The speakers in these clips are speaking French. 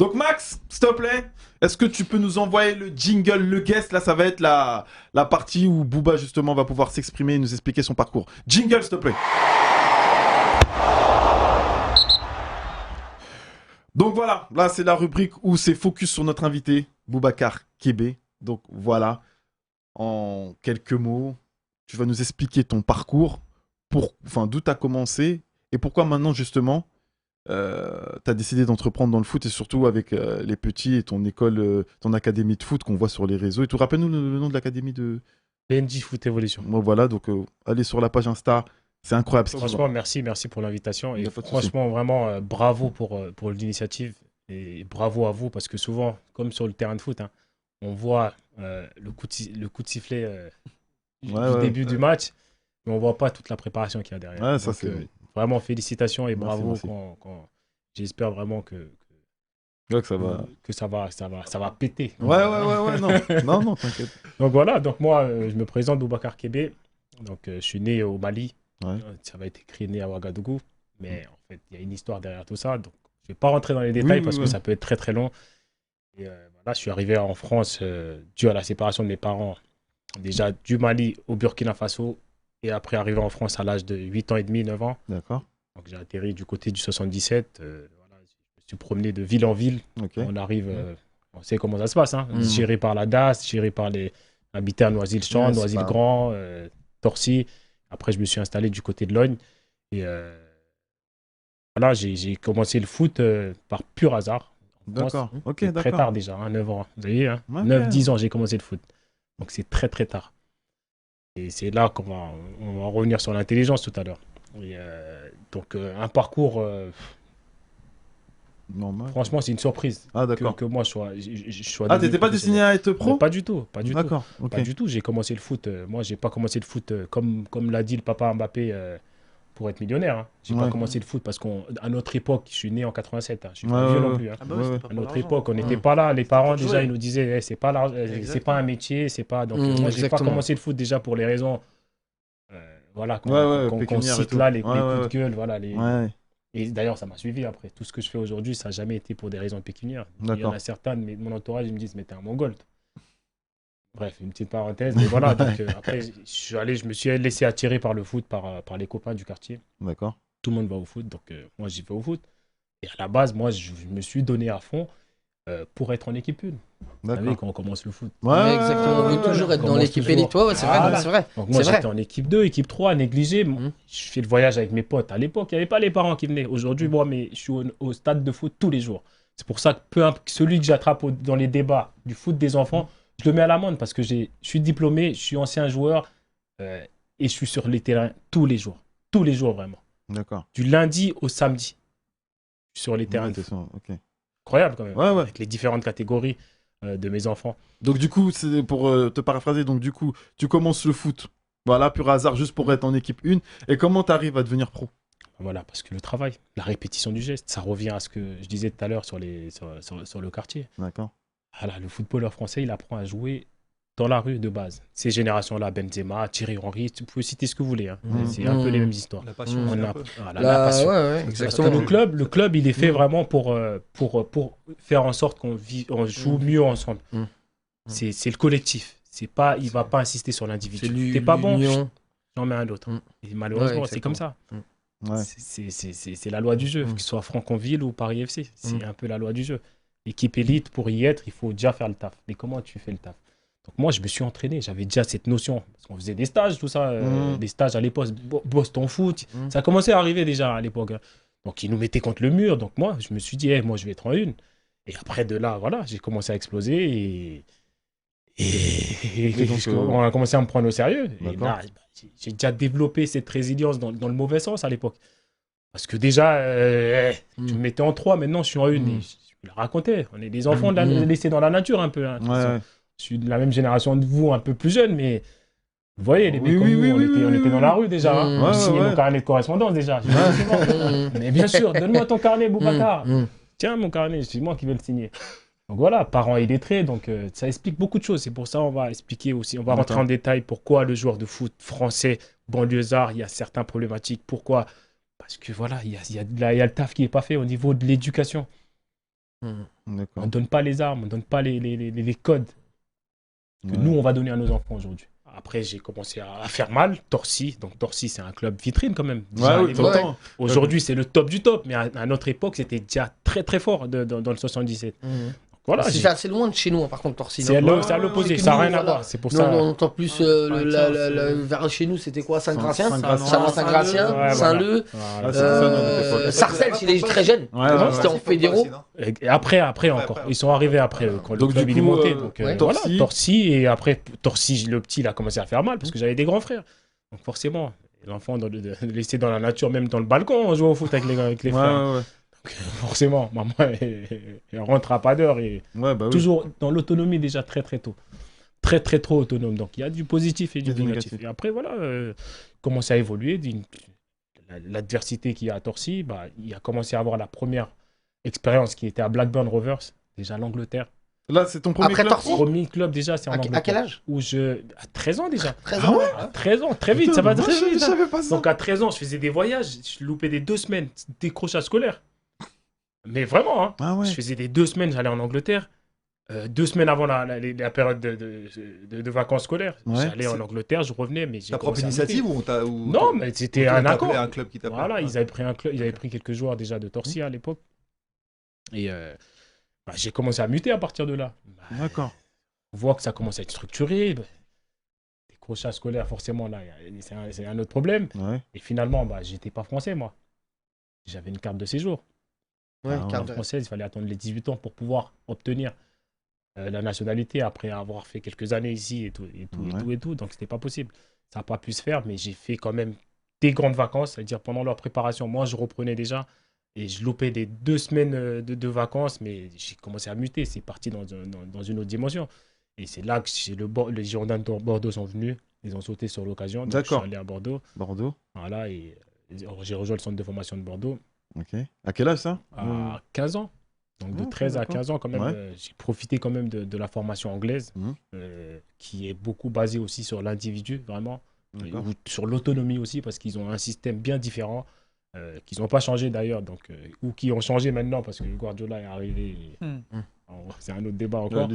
Donc Max, s'il te plaît, est-ce que tu peux nous envoyer le jingle, le guest? Là, ça va être la partie où Booba, justement, va pouvoir s'exprimer et nous expliquer son parcours. Jingle, s'il te plaît. Donc voilà, là, c'est la rubrique où c'est focus sur notre invité, Boubacar Kébé. Donc voilà, en quelques mots, tu vas nous expliquer ton parcours, enfin, d'où tu as commencé et pourquoi maintenant, justement, tu as décidé d'entreprendre dans le foot et surtout avec les petits et ton école, ton académie de foot qu'on voit sur les réseaux. Et tout, rappelle-nous le nom de l'académie de... PNJ Foot Evolution. Bon, voilà, donc allez sur la page Insta, c'est incroyable. Franchement, merci pour l'invitation. Y Et a pas de franchement, vraiment, bravo pour l'initiative. Et bravo à vous, parce que souvent, comme sur le terrain de foot, hein, on voit le coup de sifflet du Ouais, début du match, mais on voit pas toute la préparation qu'il y a derrière. Ouais, ça Donc, c'est... vraiment, félicitations et Merci, bravo. merci. J'espère vraiment que Ouais, que ça va... ça va péter. Ouais, non. Non, non, t'inquiète. Donc voilà, donc moi, je me présente Boubacar Kébé. Donc, je suis né au Mali. Ouais. Ça va être écrit né à Ouagadougou. Mais en fait, il y a une histoire derrière tout ça. Donc, je ne vais pas rentrer dans les détails parce que ça peut être très très long. Et voilà, je suis arrivé en France dû à la séparation de mes parents. Déjà du Mali au Burkina Faso. Et après, arrivé en France à l'âge de 8 ans et demi, 9 ans. D'accord. Donc, j'ai atterri du côté du 77. Voilà, je me suis promené de ville en ville. Okay. On arrive, on sait comment ça se passe. Hein. Géré par la DAS, géré par les habités à Noisy-le-Champ, Noisy-le-Grand, Torcy. Après, je me suis installé du côté de Logne. Et voilà, j'ai commencé le foot par pur hasard. D'accord, ok, d'accord. Très tard déjà, hein, 9 ans. Vous voyez, hein, okay. 9-10 ans, j'ai commencé le foot. Donc, c'est très, très tard. Et c'est là qu'on va revenir sur l'intelligence tout à l'heure. Donc, un parcours... normal. Franchement, c'est une surprise. Ah, d'accord. Que moi, je sois ah, t'étais pas destiné à être pro? Pas du tout, pas du tout. D'accord, ok. Pas du tout. J'ai commencé le foot. Moi, j'ai pas commencé le foot comme l'a dit le papa Mbappé pour être millionnaire. Hein. J'ai pas commencé le foot parce qu'à notre époque, je suis né en 87. Hein. Je suis pas vieux non plus. Hein. Ah bah ouais, à notre époque, on n'était pas là. Les parents déjà, ils nous disaient, c'est pas un métier, c'est pas. Donc moi, j'ai pas commencé le foot déjà pour les raisons. Voilà, qu'on cite là les coups de gueule, voilà les. Et d'ailleurs, ça m'a suivi après. Tout ce que je fais aujourd'hui, ça n'a jamais été pour des raisons pécuniaires. Il y en a certains de mon entourage, ils me disent, mais t'es un mongol. Bref, une petite parenthèse. Mais voilà, donc après, je me suis laissé attirer par le foot, par les copains du quartier. D'accord. Tout le monde va au foot, donc moi, j'y vais au foot. Et à la base, moi, je me suis donné à fond pour être en équipe 1. Vous savez, quand on commence le foot. Ouais, exactement. On veut toujours être dans l'équipe élite. Ouais, c'est vrai, c'est vrai. Donc moi, j'étais en équipe 2, équipe 3, négligé. Je fais le voyage avec mes potes. À l'époque, il n'y avait pas les parents qui venaient. Aujourd'hui, moi, mais je suis au stade de foot tous les jours. C'est pour ça que peu importe celui que j'attrape dans les débats du foot des enfants, je le mets à l'amende parce que je suis diplômé, je suis ancien joueur et je suis sur les terrains tous les jours. Tous les jours, vraiment. D'accord. Du lundi au samedi. Sur les terrains de foot. Okay. Incroyable quand même. Ouais. Avec les différentes catégories de mes enfants. Donc du coup, c'est pour te paraphraser, donc du coup, tu commences le foot, voilà, pur hasard, juste pour être en équipe 1. Et comment tu arrives à devenir pro? Voilà, parce que le travail, la répétition du geste, ça revient à ce que je disais tout à l'heure sur le quartier. D'accord. Voilà, le footballeur français, il apprend à jouer dans la rue de base. Ces générations-là, Benzema, Thierry Henry, tu peux citer ce que vous voulez. Hein. C'est un peu les mêmes histoires. La passion. La passion. Ouais, exactement. Le club, il est fait vraiment pour faire en sorte qu'on joue mieux ensemble. C'est le collectif. Il ne va pas insister sur l'individu. T'es pas bon, j'en mets un autre. Et malheureusement, c'est comme ça. Ouais. C'est la loi du jeu, que ce soit Franconville ou Paris FC. C'est un peu la loi du jeu. L'équipe élite, pour y être, il faut déjà faire le taf. Mais comment tu fais le taf? Donc moi, je me suis entraîné, j'avais déjà cette notion. Parce qu'on faisait des stages, tout ça, des stages à l'époque, Boston Foot. Ça a commencé à arriver déjà à l'époque. Hein. Donc ils nous mettaient contre le mur. Donc moi, je me suis dit, moi, je vais être en une. Et après de là, voilà, j'ai commencé à exploser et donc, on a commencé à me prendre au sérieux. Et là, j'ai déjà développé cette résilience dans le mauvais sens à l'époque. Parce que déjà, tu me mettais en 3, maintenant je suis en une. Et je le racontais. On est des enfants laissés dans la nature un peu. Hein. Je suis de la même génération de vous, un peu plus jeune, mais vous voyez, les mecs comme nous, on était dans la rue déjà. Hein. On signait nos carnets de correspondance déjà. Mais bien sûr, donne-moi ton carnet, Boubacar. Tiens, mon carnet, c'est moi qui vais le signer. Donc voilà, parents illettrés, donc ça explique beaucoup de choses. C'est pour ça qu'on va expliquer aussi, on va rentrer en détail pourquoi le joueur de foot français, banlieusard, il y a certaines problématiques. Pourquoi? Parce que voilà, il y a le taf qui n'est pas fait au niveau de l'éducation. On D'accord. ne donne pas les armes, on ne donne pas les codes que nous, on va donner à nos enfants aujourd'hui. Après, j'ai commencé à faire mal. Torcy, donc Torcy, c'est un club vitrine quand même. Déjà, à l'époque. Aujourd'hui, c'est le top du top, mais à notre époque, c'était déjà très très fort dans le 77. Voilà, c'est assez loin de chez nous, par contre, Torcy. C'est à l'opposé, ça n'a rien à voir. C'est pour ça. On entend plus vers chez nous, c'était quoi, Saint-Gratien, Saint-Gratien, Saint-Leu, Sarcelles, il est très jeune. C'était en fédéraux. Et après encore. Ils sont arrivés après, quand le club il est monté. Donc voilà, Torcy. Et après, Torcy, le petit, il a commencé à faire mal parce que j'avais des grands frères. Donc forcément, l'enfant de laisser dans la nature, même dans le balcon, on joue au foot avec les frères. Forcément, maman, elle rentre à pas d'heure et toujours dans l'autonomie déjà très très tôt. Très très trop autonome. Donc il y a du positif et du négatif. Et après, voilà, commencer à évoluer. L'adversité qu'il y a à Torcy, il a commencé à avoir la première expérience qui était à Blackburn Rovers, déjà l'Angleterre. Là, c'est ton premier club. Premier club déjà, c'est en Angleterre. À quel âge? À 13 ans déjà. 13 ans, à 13 ans, très vite, putain, ça va très vite. Je savais pas ça. Donc à 13 ans, je faisais des voyages, je loupais des 2 semaines, décrochage scolaire. Mais vraiment, je faisais des 2 semaines, j'allais en Angleterre. 2 semaines avant la période de vacances scolaires, j'allais en Angleterre, je revenais. Mais ta propre initiative ou non, mais c'était un accord. Un club qui t'a voilà, ils avaient pris quelques joueurs déjà de Torcy à l'époque. Et j'ai commencé à muter à partir de là. D'accord. On voit que ça commence à être structuré. Décrochage scolaire, forcément, là, c'est un autre problème. Et finalement, j'étais pas français, moi. J'avais une carte de séjour. Carte française, il fallait attendre les 18 ans pour pouvoir obtenir la nationalité après avoir fait quelques années ici et tout. Donc, c'était pas possible. Ça n'a pas pu se faire, mais j'ai fait quand même des grandes vacances. C'est-à-dire, pendant leur préparation, moi, je reprenais déjà et je loupais des 2 semaines de vacances, mais j'ai commencé à muter. C'est parti dans une autre dimension. Et c'est là que les Girondins de Bordeaux sont venus. Ils ont sauté sur l'occasion. Donc, je suis allé à Bordeaux. Voilà, et j'ai rejoint le centre de formation de Bordeaux. Ok. À quel âge ça? À 15 ans. Donc de 13 à 15 ans quand même, j'ai profité quand même de la formation anglaise, qui est beaucoup basée aussi sur l'individu, vraiment, ou sur l'autonomie aussi, parce qu'ils ont un système bien différent, qu'ils n'ont pas changé d'ailleurs, ou qui ont changé maintenant, parce que Guardiola est arrivé. C'est un autre débat encore.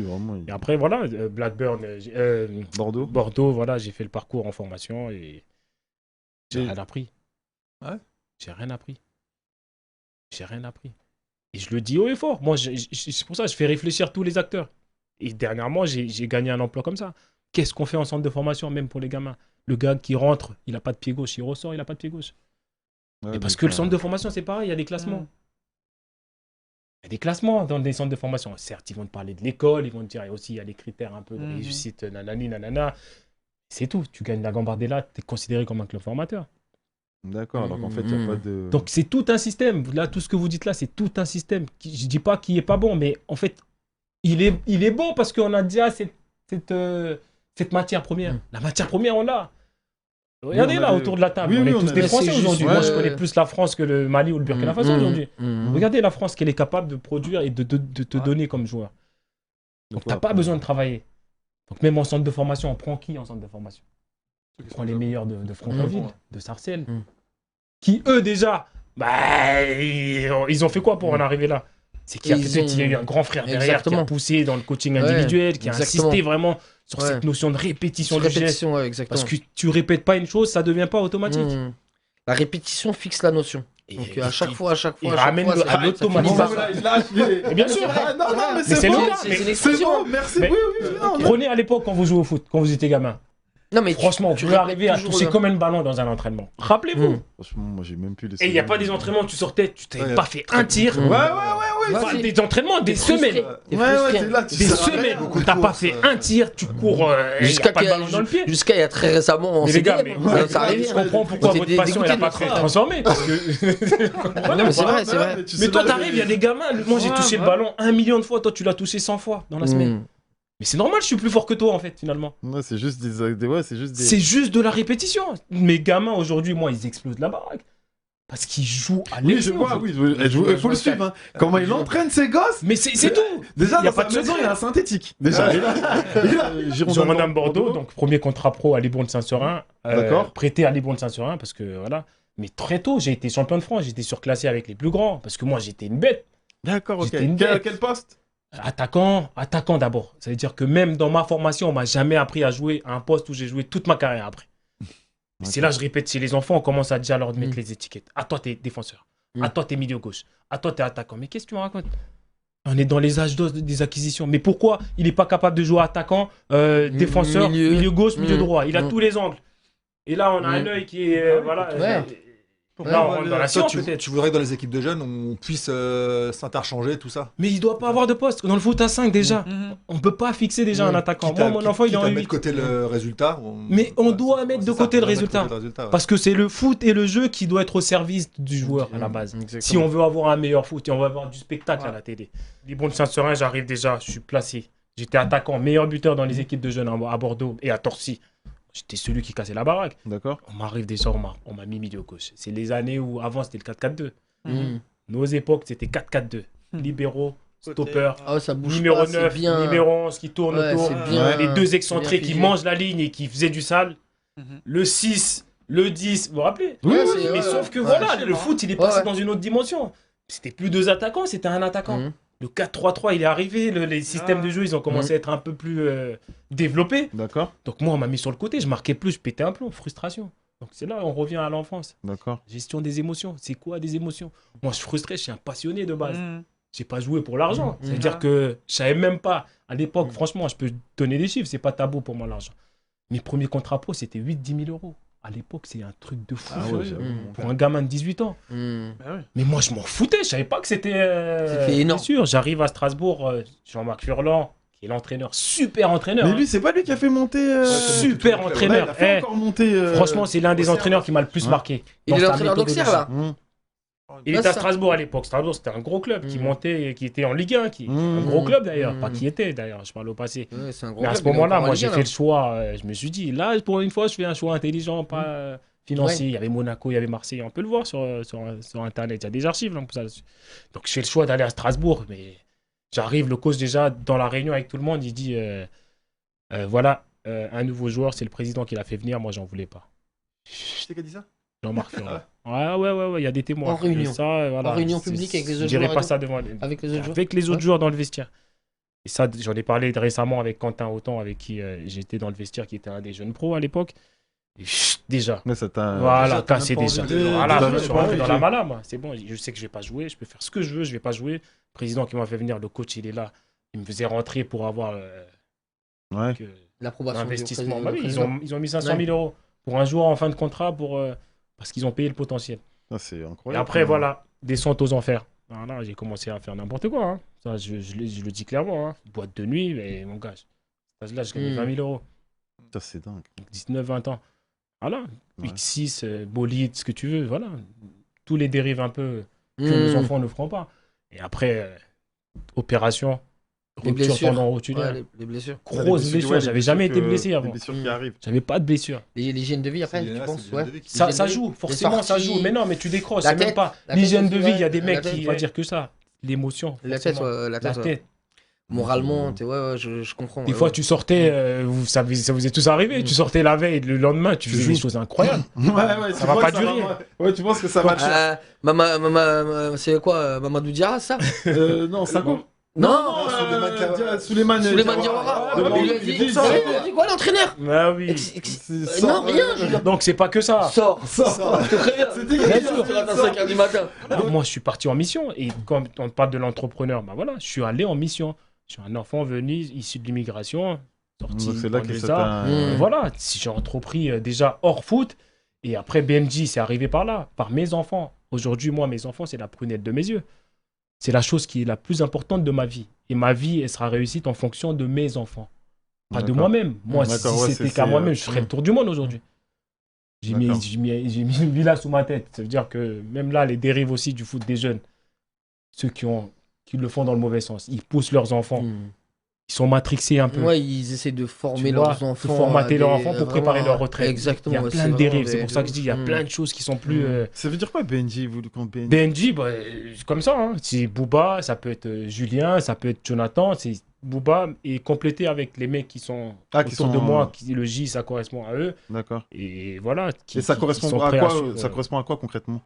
Et après, voilà, Blackburn, Bordeaux, voilà, j'ai fait le parcours en formation et j'ai rien appris. J'ai rien appris. Et je le dis haut et fort. Moi, c'est pour ça que je fais réfléchir tous les acteurs. Et dernièrement, j'ai gagné un emploi comme ça. Qu'est-ce qu'on fait en centre de formation, même pour les gamins? Le gars qui rentre, il n'a pas de pied gauche. Il ressort, il n'a pas de pied gauche. Et parce que le centre de formation, c'est pareil, il y a des classements. Il y a des classements dans des centres de formation. Certes, ils vont te parler de l'école, ils vont te dire aussi, il y a les critères un peu de réussite, nanani, nanana. C'est tout. Tu gagnes la Gambardella, tu es considéré comme un club formateur. D'accord, donc en fait, il n'y a pas de... Donc c'est tout un système. Là, tout ce que vous dites là, c'est tout un système. Je ne dis pas qu'il n'est pas bon, mais en fait, il est bon parce qu'on a déjà cette matière première. La matière première, on l'a. Regardez là, autour de la table. On est tous des Français aujourd'hui. Moi, je connais plus la France que le Mali ou le Burkina Faso aujourd'hui. Regardez la France qu'elle est capable de produire et de te donner comme joueur. Donc, tu n'as pas besoin de travailler. Donc, même en centre de formation, on prend qui en centre de formation? On prend les meilleurs de Franconville, de Sarcelles, qui eux déjà, ils ont fait quoi pour en arriver là? C'est qu'il y a eu un grand frère derrière qui a poussé dans le coaching individuel, qui a insisté vraiment sur cette notion de répétition du geste. Parce que tu répètes pas une chose, ça devient pas automatique. La répétition fixe la notion. Donc à chaque fois, il ramène à l'automatisation. Bien sûr. Non, mais c'est bon. C'est bon, merci. Prenez à l'époque quand vous jouez au foot, quand vous étiez gamin. Non, mais franchement, tu peux arriver à toucher combien de ballons dans un entraînement? Rappelez-vous. Franchement, moi j'ai même plus les... Et il n'y a pas des entraînements où tu sortais, tu t'avais pas fait un tir. Ouais. Des entraînements, des semaines. Des semaines où t'as pas fait un tir, tu cours, il n'y a pas de ballon dans le pied. Jusqu'à il y a très récemment, on s'est dit, ça arrive. Je comprends pourquoi votre passion n'a pas très transformée. Non, mais c'est vrai. Mais toi, t'arrives, il y a des gamins. Moi, j'ai touché le ballon 1 million de fois. Toi, tu l'as touché 100 fois dans la semaine. Mais c'est normal, je suis plus fort que toi en fait, finalement. Ouais, c'est juste C'est juste de la répétition. Mes gamins aujourd'hui, moi, ils explosent la baraque. Parce qu'ils jouent à l'excellence. Il faut le suivre. Hein. Comment il entraîne ses gosses. Mais c'est tout. Déjà, dans sa maison, il y a un synthétique. Déjà, Girondins de Bordeaux, donc premier contrat pro à Libourne de Saint-Seurin. Prêté à Libourne de Saint-Seurin, parce que voilà. Mais très tôt, j'ai été champion de France. J'étais surclassé avec les plus grands. Parce que moi, j'étais une bête. D'accord, ok. Quel poste? Attaquant d'abord. Ça veut dire que même dans ma formation, on m'a jamais appris à jouer à un poste où j'ai joué toute ma carrière après. C'est là, je répète, chez les enfants, on commence à déjà leur mettre les étiquettes. À toi, t'es défenseur. À toi, t'es milieu gauche. À toi, t'es attaquant. Mais qu'est-ce que tu me racontes? On est dans les âges d'os des acquisitions. Mais pourquoi il n'est pas capable de jouer attaquant, défenseur, milieu gauche, milieu droit? Il a tous les angles. Et là, on a un œil qui est... voilà. Là, on rentre dans la science, peut-être. Tu voudrais que dans les équipes de jeunes, on puisse s'interchanger, tout ça. Mais il ne doit pas avoir de poste. Dans le foot à 5, déjà, on ne peut pas fixer déjà un attaquant. Moi, mon enfant, il est en 8. Mettre de côté le résultat. Mais on doit mettre de côté le résultat. Parce que c'est le foot et le jeu qui doit être au service du joueur à la base. Si on veut avoir un meilleur foot et on veut avoir du spectacle à la télé. Libourne Saint-Seurin, j'arrive déjà, je suis placé. J'étais attaquant, meilleur buteur dans les équipes de jeunes à Bordeaux et à Torcy. J'étais celui qui cassait la baraque. D'accord. On m'arrive déjà, on m'a mis milieu gauche. C'est les années où avant c'était le 4-4-2. Nos époques c'était 4-4-2. Libéraux, stopper, numéro pas, 9, bien... numéro 11 qui tourne autour. Les deux excentrés qui mangent la ligne et qui faisaient du sale. Le 6, le 10, vous vous rappelez? Mais sauf que voilà, le foot il est passé dans une autre dimension. C'était plus deux attaquants, c'était un attaquant. Le 4-3-3, il est arrivé, les systèmes de jeu, ils ont commencé à être un peu plus développés. D'accord. Donc moi, on m'a mis sur le côté, je marquais plus, je pétais un plomb, frustration. Donc c'est là, on revient à l'enfance. D'accord. Gestion des émotions, c'est quoi des émotions? Moi, je suis frustré, je suis un passionné de base. J'ai pas joué pour l'argent. C'est-à-dire que je savais même pas, à l'époque, franchement, je peux donner des chiffres, c'est pas tabou pour moi l'argent. Mes premiers contrats pro, c'était 8-10 000 euros. À l'époque, c'est un truc de fou. Pour un gamin de 18 ans. Mais moi, je m'en foutais. Je savais pas que c'était énorme. sûr. J'arrive à Strasbourg, Jean-Marc Furlan, qui est l'entraîneur, super entraîneur. Mais lui, c'est pas lui qui a fait monter. Super entraîneur. Il a fait encore monter. Franchement, c'est l'un des entraîneurs qui m'a le plus marqué. Il est l'entraîneur d'Auxerre, là. Il était à Strasbourg à l'époque. Strasbourg, c'était un gros club qui montait, qui était en Ligue 1. Un gros club d'ailleurs. Pas qui était d'ailleurs, je parle au passé. Mais à ce moment-là, moi, j'ai fait le choix. Je me suis dit, là, pour une fois, je fais un choix intelligent, pas financier. Il y avait Monaco, il y avait Marseille. On peut le voir sur Internet. Il y a des archives. Donc je fais le choix d'aller à Strasbourg. Mais j'arrive, le coach déjà, dans la réunion avec tout le monde, il dit, voilà, un nouveau joueur, c'est le président qui l'a fait venir. Moi, j'en voulais pas. C'est qui a dit ça? Jean-Marc Furlan. Ouais, il y a des témoins. En réunion. Ça, voilà. En réunion publique avec les autres joueurs. Je dirais pas ça devant avec les autres joueurs. Avec les autres joueurs dans le vestiaire. Et ça, j'en ai parlé récemment avec Quentin Autant, avec qui j'étais dans le vestiaire, qui était un des jeunes pros à l'époque. Et déjà. Mais ça t'a. Voilà, cassé déjà. Voilà, je suis rentré dans la malade, moi. C'est bon, je sais que je vais pas jouer, je peux faire ce que je veux, je vais pas jouer. Le président qui m'a fait venir, le coach, il est là. Il me faisait rentrer pour avoir l'approbation d'investissement. Bah oui, ils ont mis 500 000 euros pour un joueur en fin de contrat parce qu'ils ont payé le potentiel. Ah, c'est incroyable. Et après, voilà, descente aux enfers. Voilà, j'ai commencé à faire n'importe quoi. Hein. Ça, je le dis clairement. Hein. Boîte de nuit, mais mon gars, là, je gagnais 20 000 euros. Ça, c'est dingue. 19-20 ans. Voilà. X6, bolide, ce que tu veux. Voilà. Tous les dérives un peu que nos enfants ne feront pas. Et après, opération. Les blessures. Les blessures. Grosses blessures. J'avais jamais été blessé avant. Les blessures qui arrivent. J'avais pas de blessures. L'hygiène de vie après, tu penses? Ça joue, forcément ça joue. Mais non, mais tu décroches. C'est même pas l'hygiène de vie. Il y a des mecs qui vont dire que ça. L'émotion. La tête. Moralement, je comprends. Des fois, tu sortais, ça vous est tous arrivé. Tu sortais la veille, le lendemain, tu faisais des choses incroyables. Ça va pas durer. Ouais, tu penses que ça va. C'est quoi, Mamadou Diarra, ça? Non, ça va. Non, Souleymane Diawara. Il a dit quoi l'entraîneur? Ah oui. Non, rien. Donc c'est pas que ça. Sors. Je te préviens. C'était bien sûr. À 5h du matin. Moi, je suis parti en mission et quand on parle de l'entrepreneur, bah voilà, je suis allé en mission. Je suis un enfant venu issu de l'immigration, sorti. C'est là que voilà, si j'ai entrepris déjà hors foot et après BMJ, c'est arrivé par là, par mes enfants. Aujourd'hui, moi, mes enfants, c'est la prunelle de mes yeux. C'est la chose qui est la plus importante de ma vie. Et ma vie, elle sera réussite en fonction de mes enfants. Pas de moi-même. Moi, si c'était qu'à moi-même, je ferais le tour du monde aujourd'hui. J'ai mis une villa sous ma tête. Ça veut dire que même là, les dérives aussi du foot des jeunes, ceux qui le font dans le mauvais sens, ils poussent leurs enfants. Ils sont matrixés un peu. Ouais, ils essaient de former leurs enfants. De formater leurs enfants pour préparer leur retraite. Exactement. Il y a plein de dérives. C'est pour ça que je dis, il y a plein de choses qui sont plus... Ça veut dire quoi, BNJ, BNJ, bah, comme ça. Hein. C'est Booba, ça peut être Julien, ça peut être Jonathan. C'est Booba et complété avec les mecs qui sont autour de moi. Le J, ça correspond à eux. D'accord. Et voilà. Et ça correspond à quoi concrètement?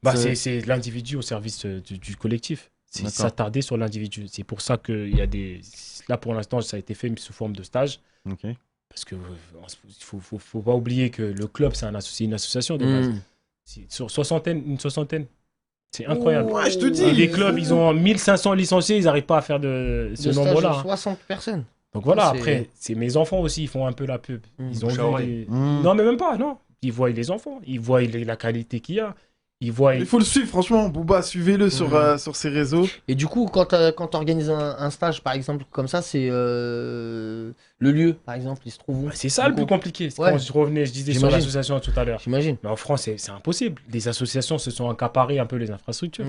Bah, c'est l'individu au service du collectif. C'est s'attarder sur l'individu. C'est pour ça qu'il y a des... Là, pour l'instant, ça a été fait sous forme de stage. Okay. Parce qu'il ne faut pas oublier que le club, c'est une association de base. Sur une soixantaine. C'est incroyable. Ouais, je te dis. Les clubs, ils ont 1500 licenciés, ils n'arrivent pas à faire ce nombre-là. 60 personnes. Donc voilà, après, c'est mes enfants aussi, ils font un peu la pub. Ils ont vu Non, mais même pas, non. Ils voient les enfants, ils voient la qualité qu'il y a. Il faut le suivre, franchement. Booba, suivez-le sur ses réseaux. Et du coup, quand tu organises un stage, par exemple, comme ça, c'est le lieu, par exemple, il se trouve où? C'est ça le plus compliqué. Quand je disais sur l'association tout à l'heure. J'imagine. Mais en France, c'est impossible. Les associations se sont accaparées un peu les infrastructures.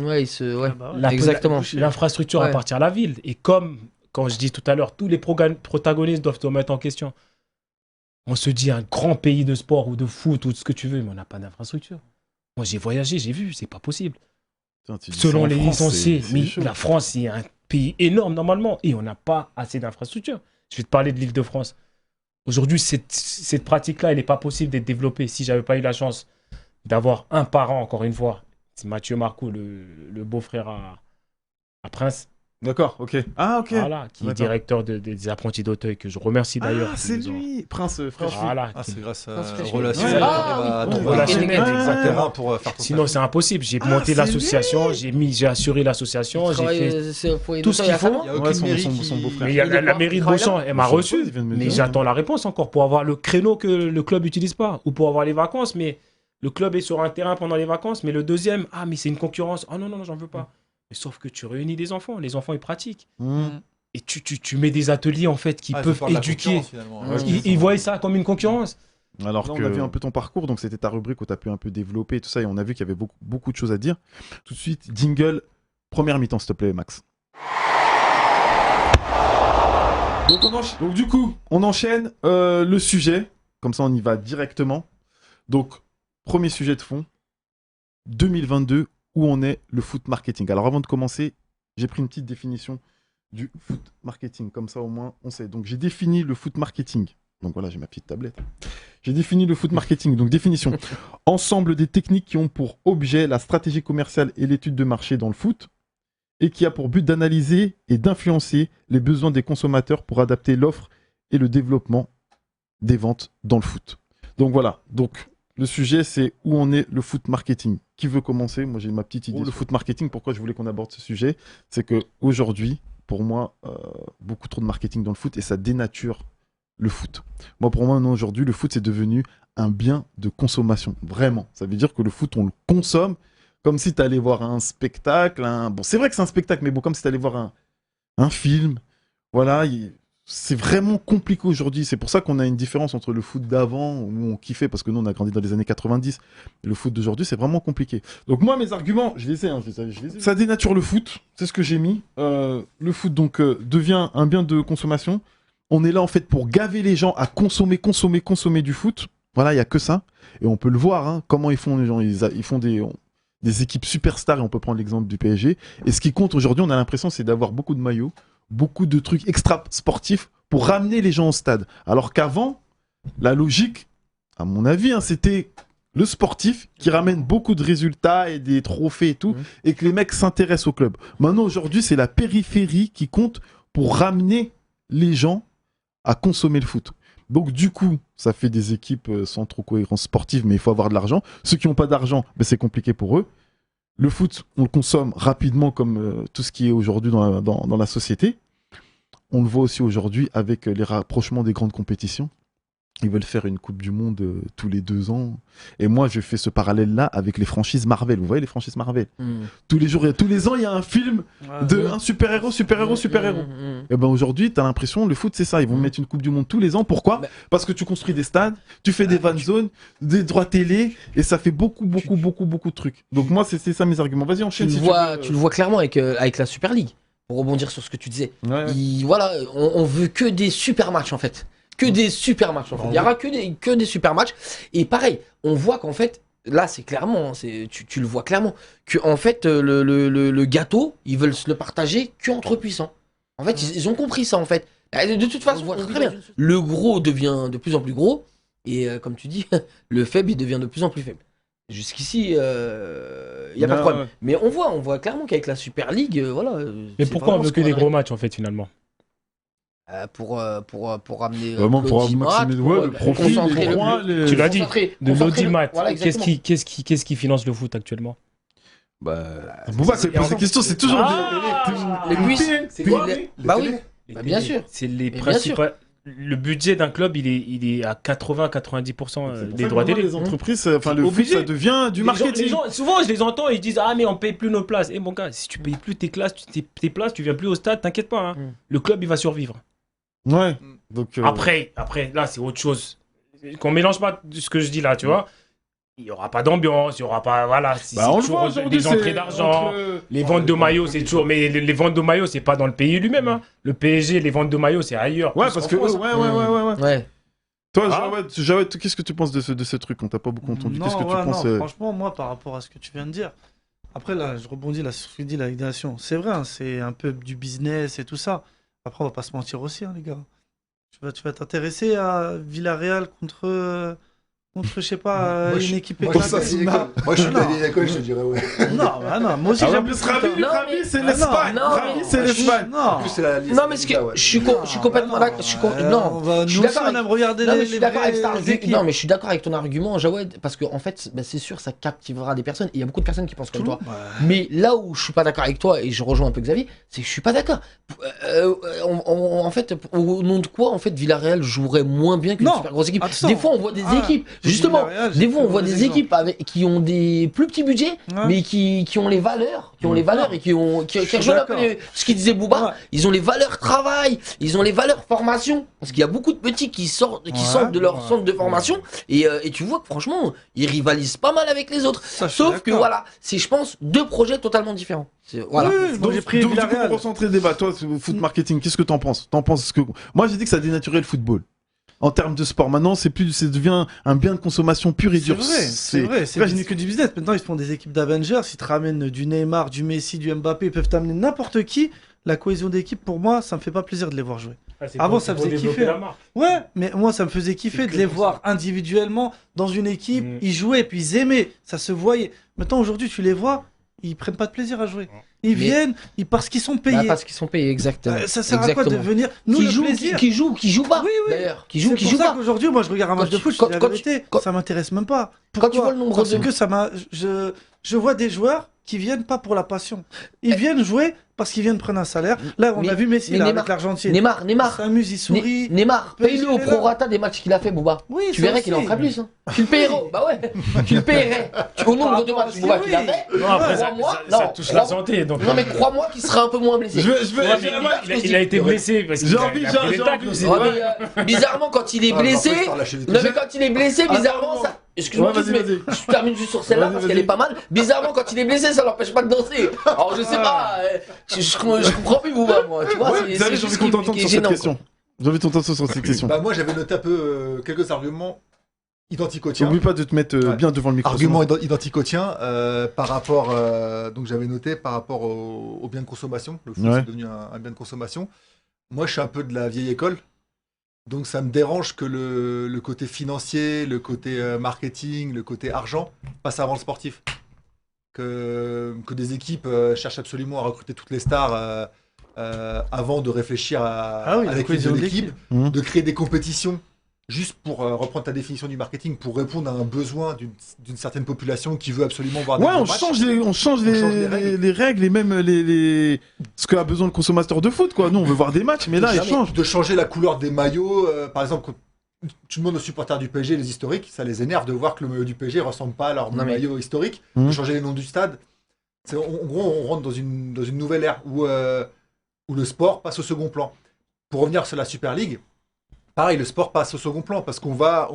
Exactement. L'infrastructure appartient à la ville. Et comme, quand je dis tout à l'heure, tous les protagonistes doivent se mettre en question. On se dit un grand pays de sport ou de foot ou de ce que tu veux, mais on n'a pas d'infrastructure. Moi, j'ai voyagé, j'ai vu, c'est pas possible. Selon les licenciés, la France, c'est un pays énorme normalement et on n'a pas assez d'infrastructures. Je vais te parler de l'Île-de-France. Aujourd'hui, cette pratique-là, elle n'est pas possible d'être développée. Si j'avais pas eu la chance d'avoir un parent, encore une fois, c'est Mathieu Marcoux, le beau-frère à Prince. D'accord, ok. Ah, ok. Voilà, qui est directeur des apprentis d'Auteuil, que je remercie d'ailleurs. Ah, c'est lui, Prince Fraîche. Voilà. C'est grâce à relationnel, exactement, pour faire sinon, c'est impossible. J'ai monté l'association, j'ai assuré l'association, j'ai fait tout ce qu'il faut. Il n'y a aucune mairie son beau-frère. Mais il y a la mairie de Beauchamp, elle m'a reçu. Mais j'attends la réponse encore pour avoir le créneau que le club n'utilise pas ou pour avoir les vacances. Mais le club est sur un terrain pendant les vacances, mais le deuxième, mais c'est une concurrence. Oh non, j'en veux pas. Mais sauf que tu réunis des enfants, les enfants ils pratiquent. Et tu mets des ateliers en fait qui peuvent éduquer. Ils voient ça comme une concurrence. Alors là, on a vu un peu ton parcours, donc c'était ta rubrique où tu as pu un peu développer tout ça et on a vu qu'il y avait beaucoup de choses à dire. Tout de suite, jingle, première mi-temps s'il te plaît Max. Donc du coup, on enchaîne le sujet, comme ça on y va directement. Donc, premier sujet de fond, 2022. Où on est le foot marketing. Alors avant de commencer, j'ai pris une petite définition du foot marketing. Comme ça au moins on sait. Donc j'ai défini le foot marketing. Donc voilà, j'ai ma petite tablette. J'ai défini le foot marketing. Donc définition. Ensemble des techniques qui ont pour objet la stratégie commerciale et l'étude de marché dans le foot et qui a pour but d'analyser et d'influencer les besoins des consommateurs pour adapter l'offre et le développement des ventes dans le foot. Donc voilà. Donc le sujet, c'est où on est le foot marketing. Qui veut commencer? Moi, j'ai ma petite idée. Le foot marketing, pourquoi je voulais qu'on aborde ce sujet, c'est qu'aujourd'hui, pour moi, beaucoup trop de marketing dans le foot et ça dénature le foot. Moi, pour moi, non, aujourd'hui, le foot, c'est devenu un bien de consommation. Vraiment. Ça veut dire que le foot, on le consomme comme si tu allais voir un spectacle. Bon, c'est vrai que c'est un spectacle, mais bon, comme si tu allais voir un film. Voilà. C'est vraiment compliqué aujourd'hui. C'est pour ça qu'on a une différence entre le foot d'avant, où on kiffait, parce que nous, on a grandi dans les années 90. Et le foot d'aujourd'hui, c'est vraiment compliqué. Donc moi, mes arguments, je les ai. Ça dénature le foot. C'est ce que j'ai mis. Le foot, donc, devient un bien de consommation. On est là, en fait, pour gaver les gens à consommer du foot. Voilà, il n'y a que ça. Et on peut le voir, hein, comment ils font, les gens. Ils font des équipes superstars, et on peut prendre l'exemple du PSG. Et ce qui compte aujourd'hui, on a l'impression, c'est d'avoir beaucoup de maillots, beaucoup de trucs extra sportifs pour ramener les gens au stade. Alors qu'avant, la logique, à mon avis, hein, c'était le sportif qui ramène beaucoup de résultats et des trophées et tout, et que les mecs s'intéressent au club. Maintenant, aujourd'hui, c'est la périphérie qui compte pour ramener les gens à consommer le foot. Donc du coup, ça fait des équipes sans trop cohérence sportive, mais il faut avoir de l'argent. Ceux qui n'ont pas d'argent, c'est compliqué pour eux. Le foot, on le consomme rapidement comme tout ce qui est aujourd'hui dans la société. On le voit aussi aujourd'hui avec les rapprochements des grandes compétitions. Ils veulent faire une Coupe du Monde tous les 2 ans. Et moi, je fais ce parallèle-là avec les franchises Marvel. Vous voyez les franchises Marvel tous les ans, il y a un film de un super-héros. Et ben aujourd'hui, tu as l'impression, le foot, c'est ça. Ils vont mettre une Coupe du Monde tous les ans. Pourquoi? Parce que tu construis des stades, tu fais des fan zones, des droits télé, et ça fait beaucoup de trucs. Donc moi, c'est ça mes arguments. Vas-y, enchaîne. Tu le vois clairement avec la Super League. Pour rebondir sur ce que tu disais. Voilà, on veut que des super matchs, en fait. Que des super matchs en fait. Il y aura que des super matchs. Et pareil, on voit qu'en fait, là c'est clairement, tu le vois clairement, que en fait le gâteau, ils veulent se le partager qu'entre puissants. En fait, ils ont compris ça en fait. De toute façon, on voit très bien. Le gros devient de plus en plus gros et comme tu dis, le faible il devient de plus en plus faible. Jusqu'ici, il n'y a pas de problème. Mais on voit clairement qu'avec la Super League, voilà. Mais pourquoi on veut que des gros matchs en fait finalement? Pour ramener Vraiment pour maximiser le profit, concentrer les points, Tu l'as dit, de l'audimat. Voilà, Qu'est-ce qui finance le foot actuellement? Bouba, c'est pas ces questions, c'est toujours les buis. C'est quoi? Bah oui, bien sûr. C'est les principaux. Le budget d'un club, il est à 80-90% des droits télé. Les entreprises, enfin le foot, ça devient du marketing. Souvent, je les entends et ils disent ah mais on paye plus nos places. Et mon gars, si tu payes plus tes places, tu viens plus au stade, t'inquiète pas. Le club, il va survivre. Ouais. Donc après, là, c'est autre chose. Qu'on mélange pas ce que je dis là, tu vois. Il n'y aura pas d'ambiance, il n'y aura pas. Voilà, on le voit aujourd'hui, des entrées d'argent, les ventes de maillots, c'est toujours. Mais les ventes de maillots, c'est pas dans le pays lui-même. Hein. Le PSG, les ventes de maillots, c'est ailleurs. Ouais, parce que. Ouais. Toi, Ah. Jawed, qu'est-ce que tu penses de ce truc? On t'a pas beaucoup entendu. Qu'est-ce que tu penses Franchement, moi, par rapport à ce que tu viens de dire, après, là, je rebondis là, sur ce que dit la Ligue des Nations. C'est vrai, hein, c'est un peu du business et tout ça. Après, on va pas se mentir aussi, hein, les gars. Tu vas t'intéresser à Villarreal contre je sais pas, une équipe Moi, éclatée. moi, je suis de l'école, je te dirais, ouais. Non, moi aussi, j'aime plus Ravi, c'est l'Espagne. Ravi, c'est l'Espagne. Non, En plus, c'est la Non, mais je suis complètement d'accord. Non, je suis d'accord. on aime regarder Non, mais les je suis d'accord avec vraies ta équipes. Non, mais je suis d'accord avec ton argument, Jawed, parce que en fait, c'est sûr, ça captivera des personnes. Et il y a beaucoup de personnes qui pensent comme toi. Mais là où je suis pas d'accord avec toi, et je rejoins un peu Xavier, c'est que je suis pas d'accord. En fait, au nom de quoi, en fait, Villarreal jouerait moins bien qu'une Non, super grosse équipe. attends. Des fois, on voit des équipes, justement, Villarreal, des fois, on voit des des exemples. équipes qui ont des plus petits budgets, Ouais. mais qui ont les valeurs, et qui suis rejoignent un peu d'accord. ce qu'il disait Bouba. Ouais. Ils ont les valeurs travail, ils ont les valeurs formation, parce qu'il y a beaucoup de petits qui sortent de leur centre de formation, et tu vois que franchement, ils rivalisent pas mal avec les autres. Ça, je suis Sauf que d'accord. voilà, c'est je pense deux projets totalement différents. Voilà. Oui, moi, j'ai pris Du coup, Villarreal. pour recentrer le débat, toi, foot marketing, qu'est-ce que t'en penses? Moi, j'ai dit que ça dénaturait le football. En termes de sport, maintenant, ça devient un bien de consommation pur et dur. C'est vrai. C'est devenu que du business. Maintenant, ils font des équipes d'Avengers. Ils te ramènent du Neymar, du Messi, du Mbappé. Ils peuvent t'amener n'importe qui. La cohésion d'équipe, pour moi, ça me fait pas plaisir de les voir jouer. Avant, ça faisait kiffer. Ouais, mais moi, ça me faisait kiffer de les voir individuellement dans une équipe. Ils jouaient, puis ils aimaient. Ça se voyait. Maintenant, aujourd'hui, tu les vois, ils prennent pas de plaisir à jouer. Ils viennent parce qu'ils sont payés. Parce qu'ils sont payés, exactement. Ça sert à quoi de venir nous le plaisir qui joue pas. Oui, oui. D'ailleurs, qui C'est joue pour ça pas. qu'aujourd'hui, moi, je regarde un match de foot, je dis la vérité, ça m'intéresse même pas. Quand tu vois le nombre Parce de... que je vois des joueurs qui viennent pas pour la passion. Ils viennent jouer parce qu'ils viennent prendre un salaire. Là, on a vu Messi là, avec l'Argentine. Neymar. Il s'amuse, il sourit. Neymar, paye-le au prorata des matchs qu'il a fait, Bouba. Oui, tu verrais qu'il en ferait plus. Hein. Tu le payerais. Bah ouais. Tu le payerais. Au nombre de matchs Bouba qu'il a fait. Non, après, ça touche la santé. Donc... Non, mais crois-moi qu'il sera un peu moins blessé. Il a été blessé parce qu'il a pris les tacles aussi. Bizarrement, quand il est blessé. Non, mais quand il est blessé, bizarment, ça. Excuse-moi, je termine juste sur celle-là parce qu'elle est pas mal. Bizarrement, quand il est blessé, ça l'empêche pas de danser. Alors, je sais pas. Je comprends plus, Bouba, moi. Tu vois, j'ai envie qu'on t'entende sur cette question. J'ai envie de t'entendre sur cette question. Moi, j'avais noté un peu quelques arguments identiques au tien. N'oublie pas de te mettre bien devant le micro. Arguments identiques au tien par rapport. Donc, j'avais noté par rapport au bien de consommation. Le foot, c'est devenu un bien de consommation. Moi, je suis un peu de la vieille école. Donc, ça me dérange que le côté financier, le côté marketing, le côté argent passe avant le sportif. Que des équipes cherchent absolument à recruter toutes les stars avant de réfléchir à la cohésion de l'équipe, de créer des compétitions juste pour reprendre ta définition du marketing, pour répondre à un besoin d'une certaine population qui veut absolument voir des bons matchs. On change les règles et même ce qu'a besoin le consommateur de foot, quoi. Nous, on veut voir des matchs, mais là, ils changent. De changer la couleur des maillots, par exemple, quand tu demandes aux supporters du PSG, les historiques, ça les énerve de voir que le maillot du PSG ressemble pas à leur maillot historique, de changer les noms du stade. En gros, on rentre dans une nouvelle ère où le sport passe au second plan. Pour revenir sur la Super League, pareil, le sport passe au second plan parce qu'on va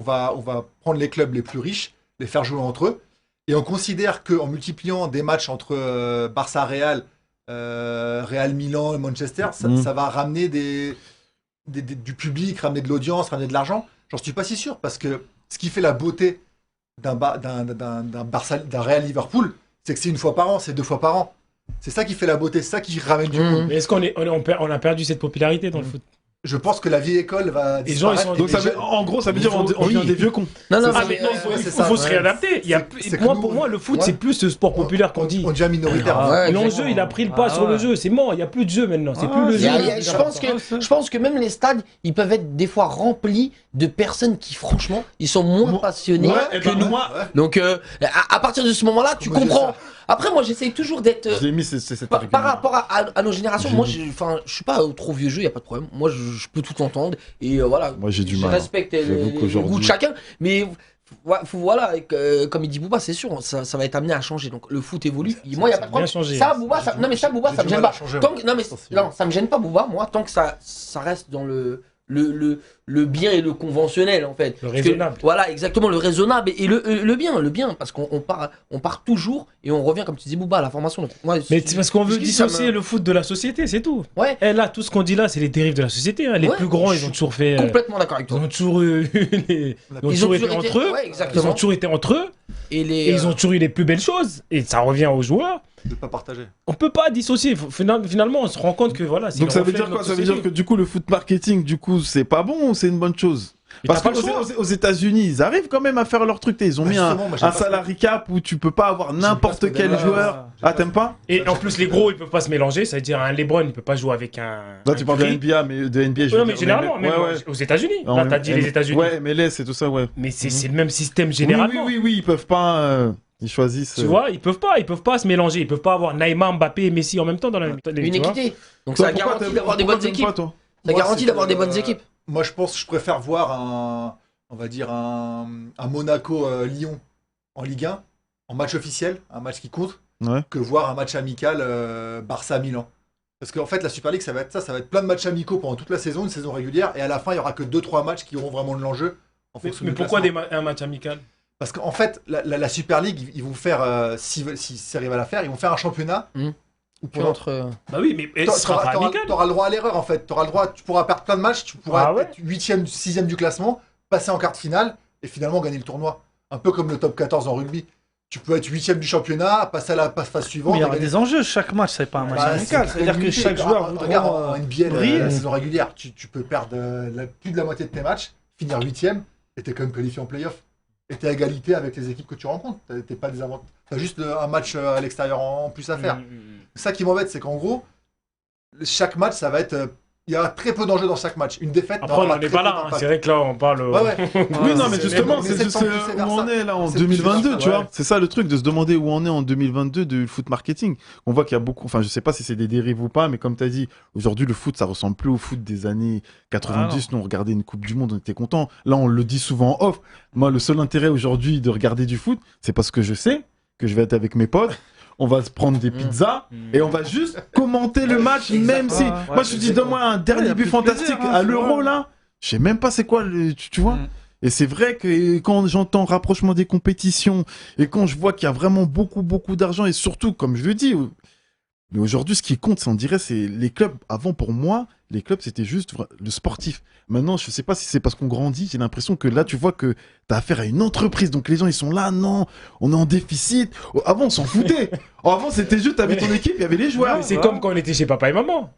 prendre les clubs les plus riches, les faire jouer entre eux, et on considère qu'en multipliant des matchs entre Barça-Real, Real-Milan et Manchester, ça va ramener du public, ramener de l'audience, ramener de l'argent. J'en suis pas si sûr parce que ce qui fait la beauté d'un Real Liverpool, c'est que c'est une fois par an, c'est 2 fois par an. C'est ça qui fait la beauté, c'est ça qui ramène du monde. Mais est-ce qu'on a perdu cette popularité dans le foot? Je pense que la vieille école va disparaître. Donc en gros, ça veut dire on devient des vieux cons. Non, mais il faut se réadapter. Pour moi, le foot, c'est plus ce sport populaire qu'on dit. On devient minoritaire. L'enjeu, il a pris le pas sur le jeu. C'est mort, il n'y a plus de jeu maintenant. C'est plus le jeu. Je pense que même les stades, ils peuvent être des fois remplis de personnes qui, franchement, ils sont moins passionnés que nous. Donc, à partir de ce moment-là, tu comprends. Après, moi, j'essaye toujours d'être. Par rapport à nos générations, moi, je suis pas trop vieux jeu, il n'y a pas de problème. Moi, je peux tout entendre. Et voilà. Moi, j'ai du mal. Je respecte les goûts de chacun. Mais voilà, comme il dit Booba, c'est sûr, ça va être amené à changer. Donc, le foot évolue. Moi, il n'y a pas de problème. Ça, Booba, ça me gêne pas. Non, ça me gêne pas, Booba, moi, tant que ça reste dans le bien et le conventionnel en fait. Le raisonnable. Voilà, exactement, le raisonnable et le bien, parce qu'on part toujours et on revient, comme tu dis Booba, à la formation. Donc, moi, mais c'est parce qu'on veut dissocier le foot de la société, c'est tout. Ouais. Et là, tout ce qu'on dit là, c'est les dérives de la société. Hein. Les plus grands, ils ont toujours fait. Complètement d'accord avec toi. Ils ont toujours été entre eux. Ouais, exactement. Ils ont toujours été entre eux. Et ils ont toujours eu les plus belles choses. Et ça revient aux joueurs. De pas partager. On peut pas dissocier. Finalement, on se rend compte que voilà. Donc ça veut dire quoi? Ça veut dire que du coup, le foot marketing, du coup, c'est pas bon ou c'est une bonne chose? Parce qu'aux États-Unis, ils arrivent quand même à faire leur truc. Ils ont mis un salary cap où tu peux pas avoir n'importe quel joueur. Ah, t'aimes pas? Et en plus, les gros, ils peuvent pas se mélanger. C'est-à-dire, un LeBron, il peut pas jouer avec un. Là, tu parles de NBA, mais de NBA, je veux dire. Généralement, même aux États-Unis. Là, t'as dit les États-Unis. Ouais, mais là, c'est tout ça, ouais. Mais c'est le même système généralement. Oui, ils peuvent pas. Ils choisissent. Tu vois, ils peuvent pas se mélanger. Ils peuvent pas avoir Neymar, Mbappé et Messi en même temps dans la même. Une équité. Donc ça garantit d'avoir des bonnes équipes. Ça garantit d'avoir des bonnes équipes. Moi, je préfère voir on va dire un Monaco-Lyon en Ligue 1, en match officiel, un match qui compte, que voir un match amical Barça-Milan. Parce qu'en fait, la Super League, ça va être plein de matchs amicaux pendant toute la saison, une saison régulière, et à la fin, il y aura que 2-3 matchs qui auront vraiment de l'enjeu. Mais pourquoi un match amical? Parce qu'en fait, la Super League, ils vont faire, si ça arrive à la faire, ils vont faire un championnat. Bah oui, mais ce sera pas amical. T'auras le droit à l'erreur, en fait. Tu pourras perdre plein de matchs, tu pourras être 8e, 6e du classement, passer en quart de finale, et finalement gagner le tournoi. Un peu comme le top 14 en rugby. Tu peux être 8e du championnat, passer à la phase suivante. Mais il y aura des enjeux, chaque match, c'est pas un match amical. C'est-à-dire que chaque joueur regarde en NBA, la saison régulière, tu peux perdre plus de la moitié de tes matchs, finir 8e, et t'es quand même qualifié en play-off. Et t'es à égalité avec les équipes que tu rencontres. T'es pas désavantage. T'as juste un match à l'extérieur en plus à faire. Ça qui m'embête, c'est qu'en gros, chaque match, ça va être. Il y a très peu d'enjeux dans chaque match. Une défaite. Après, on n'est pas là. C'est vrai que là, on parle. Oui, non, mais justement, c'est où on est là en 2022, tu vois. C'est ça le truc, de se demander où on est en 2022 du foot marketing. On voit qu'il y a beaucoup. Enfin, je sais pas si c'est des dérives ou pas, mais comme tu as dit, aujourd'hui, le foot, ça ressemble plus au foot des années 90. Nous, on regardait une Coupe du Monde, on était contents. Là, on le dit souvent en off. Moi, le seul intérêt aujourd'hui de regarder du foot, c'est parce que je sais que je vais être avec mes potes. On va se prendre des pizzas et on va juste commenter le match, même si. Moi, je te dis, donne-moi un dernier but fantastique à l'Euro, là. Je sais même pas c'est quoi, tu vois. Et c'est vrai que quand j'entends rapprochement des compétitions et quand je vois qu'il y a vraiment beaucoup d'argent et surtout, comme je le dis, mais aujourd'hui, ce qui compte, on dirait, c'est les clubs. Avant, pour moi, les clubs, c'était juste le sportif. Maintenant, je sais pas si c'est parce qu'on grandit, j'ai l'impression que là, tu vois que tu as affaire à une entreprise. Donc les gens, ils sont là, non, on est en déficit. Avant, on s'en foutait. Avant, c'était juste, t'avais ton équipe, il y avait les joueurs. C'est comme quand on était chez papa et maman.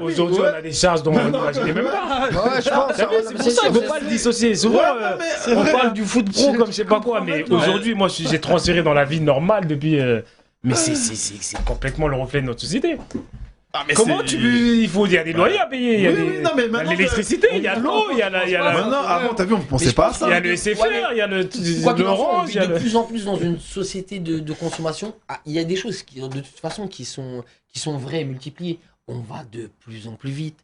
Aujourd'hui, on a des charges dont on n'imaginait même pas. Ouais, je pense. C'est pour ça qu'il ne faut pas le dissocier. Souvent, on parle du foot pro comme je sais pas quoi, mais aujourd'hui, moi, j'ai transféré dans la vie normale depuis. Mais c'est complètement le reflet de notre société. Comment il faut dire des loyers à payer, il y a l'électricité, il y a l'eau, il y a la. Maintenant, avant, t'as vu, on pensait pas à ça. Il y a le SFR, il y a l'orange. De plus en plus dans une société de consommation, il y a des choses qui, de toute façon, qui sont vraies, multipliées. On va de plus en plus vite.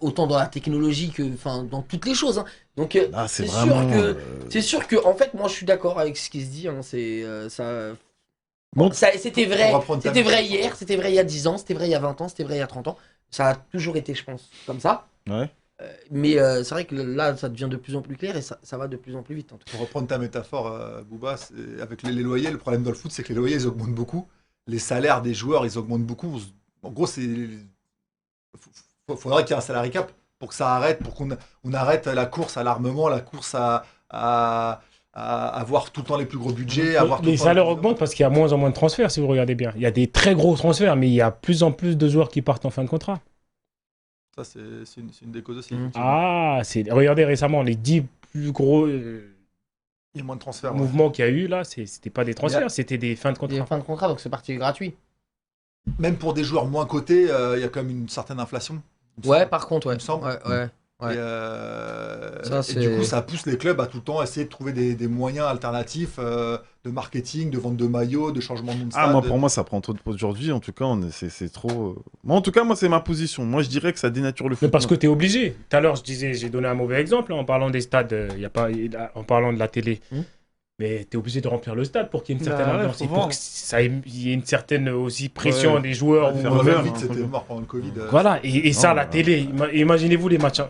Autant dans la technologie que dans toutes les choses. Donc c'est sûr que en fait, moi je suis d'accord avec ce qui se dit. C'était vrai hier, c'était vrai il y a 10 ans, c'était vrai il y a 20 ans, c'était vrai il y a 30 ans. Ça a toujours été, je pense, comme ça. Ouais. Mais c'est vrai que là, ça devient de plus en plus clair et ça va de plus en plus vite. Pour reprendre ta métaphore, Booba, avec les loyers, le problème dans le foot, c'est que les loyers, ils augmentent beaucoup. Les salaires des joueurs, ils augmentent beaucoup. En gros, faudrait qu'il y ait un salary cap pour que ça arrête, pour qu'on arrête la course à l'armement, la course à avoir tout le temps les plus gros budgets. Les salaires augmentent parce qu'il y a moins en moins de transferts, si vous regardez bien. Il y a des très gros transferts, mais il y a plus en plus de joueurs qui partent en fin de contrat. Ça, c'est une des causes aussi. Ah, regardez récemment, les 10 plus gros Il y a moins de transferts. mouvements qu'il y a eu là, c'était pas des transferts, c'était des fins de contrat. Des fins de contrat, donc c'est parti gratuit. Même pour des joueurs moins cotés, il y a quand même une certaine inflation. Ouais, par contre, ouais. Il me semble. Ouais. Et du coup, ça pousse les clubs à tout le temps essayer de trouver des moyens alternatifs de marketing, de vente de maillots, de changement de nom de stade. Pour moi, ça prend trop de poids aujourd'hui. En tout cas, c'est trop. Moi, en tout cas, c'est ma position. Moi, je dirais que ça dénature le foot. Mais parce que tu es obligé. Tout à l'heure, j'ai donné un mauvais exemple en parlant des stades, en parlant de la télé. Mais tu es obligé de remplir le stade pour qu'il y ait une certaine ambiance. Et pour qu'il y ait une certaine aussi pression des joueurs. C'était mort pendant le Covid. Voilà, et ça, la télé. Imaginez-vous les matchs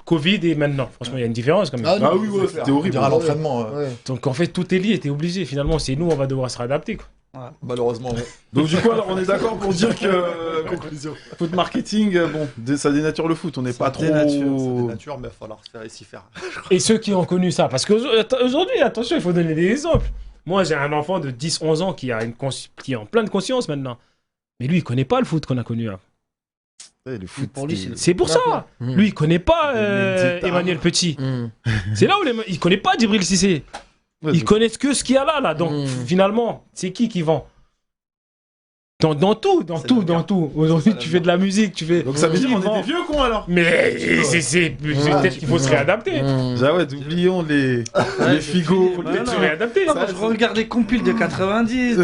Covid et maintenant. Franchement, il y a une différence quand même. Ah oui, c'était horrible. À l'entraînement. Donc en fait, tout est lié, tu es obligé. Finalement, c'est nous, on va devoir se réadapter. Malheureusement. Donc du coup, alors, on est d'accord pour dire que foot marketing, ça dénature le foot. On n'est pas trop. Ça dénature, mais il va falloir s'y faire. Et ceux qui ont connu ça, parce qu'aujourd'hui, attention, il faut donner des exemples. Moi, j'ai un enfant de 10-11 ans qui est en pleine conscience maintenant. Mais lui, il connaît pas le foot qu'on a connu. Le foot, pour lui, c'est pour ça. Lui, il connaît pas Emmanuel Petit. C'est là où il connaît pas Djibril Cissé. Ils connaissent que ce qu'il y a là. Donc finalement, c'est qui vend dans tout. Aujourd'hui, tu fais de la musique, tu fais. Donc ça veut dire qu'on est des vieux cons alors. Mais c'est peut-être qu'il faut se réadapter. Oublions les Figo. Faut peut-être se réadapter. Moi, je regarde les compiles de 90.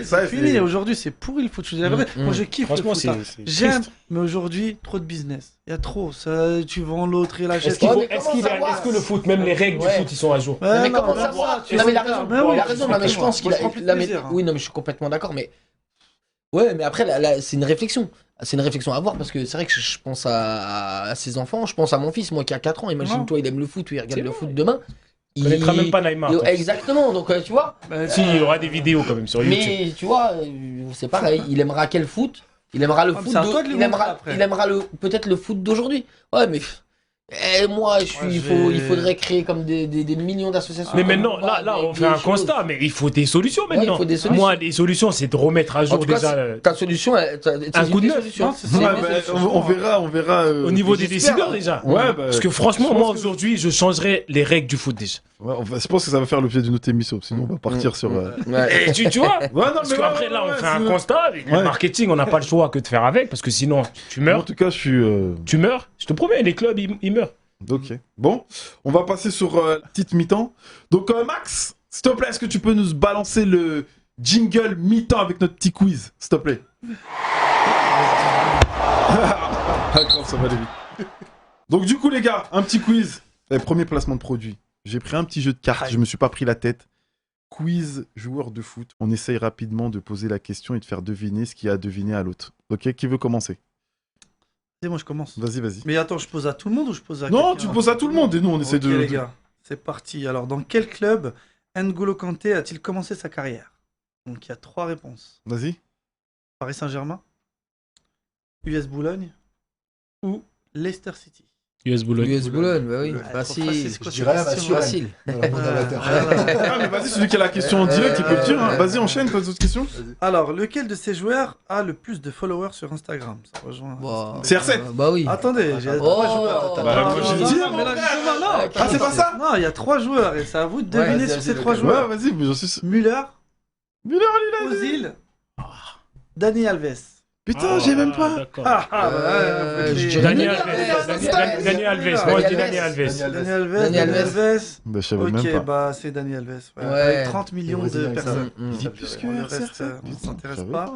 C'est fini. Aujourd'hui, c'est pourri le foot. Moi, je kiffe. Franchement, le foot. J'aime, mais aujourd'hui, trop de business. Il y a trop. Ça, tu vends l'autre, il achète. Est-ce que le foot, même les règles du foot, ils sont à jour? Mais comment savoir? Il a raison. Mais je pense qu'il a. Oui, non, mais je suis complètement d'accord. Mais ouais, mais après, c'est une réflexion. C'est une réflexion à avoir parce que c'est vrai que je pense à ses enfants, je pense à mon fils, moi qui a 4 ans. Imagine-toi, il aime le foot, il regarde le foot demain. Il connaîtra même pas Neymar. Exactement, donc tu vois. Si, il y aura des vidéos quand même sur YouTube. Mais tu vois, c'est pareil, il aimera quel foot? Il aimera le foot. Il aimera peut-être le foot d'aujourd'hui. Ouais, mais. Moi, il faudrait créer comme des millions d'associations. Mais maintenant, là, on fait un constat, mais il faut des solutions maintenant. Ouais, il faut des solutions. Moi, les solutions, c'est de remettre à jour déjà. Ta solution, un coup de neuf. On verra. Au niveau des décideurs déjà. Ouais, parce que franchement, moi aujourd'hui, je changerais les règles du foot déjà. Je pense que ça va faire l'objet d'une autre émission, sinon on va partir sur. Et tu vois parce qu'après là, on fait un constat. Avec le marketing, on n'a pas le choix que de faire avec, parce que sinon, tu meurs. En tout cas, tu meurs. Je te promets, les clubs, ils meurent. Ok. Bon, on va passer sur la petite mi-temps. Donc, Max, s'il te plaît, est-ce que tu peux nous balancer le jingle mi-temps avec notre petit quiz, s'il te plaît? Ça va aller vite. Donc, du coup, les gars, un petit quiz. Premier placement de produit. J'ai pris un petit jeu de cartes, je me suis pas pris la tête. Quiz joueur de foot. On essaye rapidement de poser la question et de faire deviner ce qu'il y a à deviner à l'autre. Ok, qui veut commencer? Moi je commence. Vas-y. Mais attends, je pose à tout le monde ou je pose à Non, tu poses à tout le monde et nous on essaie de... les gars, c'est parti. Alors, dans quel club N'Golo Kanté a-t-il commencé sa carrière? Donc il y a 3 réponses. Vas-y. Paris Saint-Germain, US Boulogne ou Leicester City. US Boulogne, bah oui. Facile. Je dirais facile. Mais vas-y, celui qui a la question en direct, il peut le dire. Vas-y, enchaîne, pose d'autres questions. Alors, lequel de ces joueurs a le plus de followers sur Instagram? Ça rejoint. CR7. Bah oui. Attendez, j'ai 3 joueurs. J'ai dit, Ah, c'est pas ça? Non, il y a 3 joueurs et c'est à vous de deviner sur ces 3 joueurs. Ouais, vas-y, mais j'en suis... Müller, Ozil, Dani Alves. Putain, j'ai même pas. Je dis Dani Alves. Moi, je dis Dani Alves. Bah, je savais même pas. Bah, c'est Dani Alves. Ouais. Avec 30 millions de personnes. Il dit plus que le reste, on ne s'intéresse pas.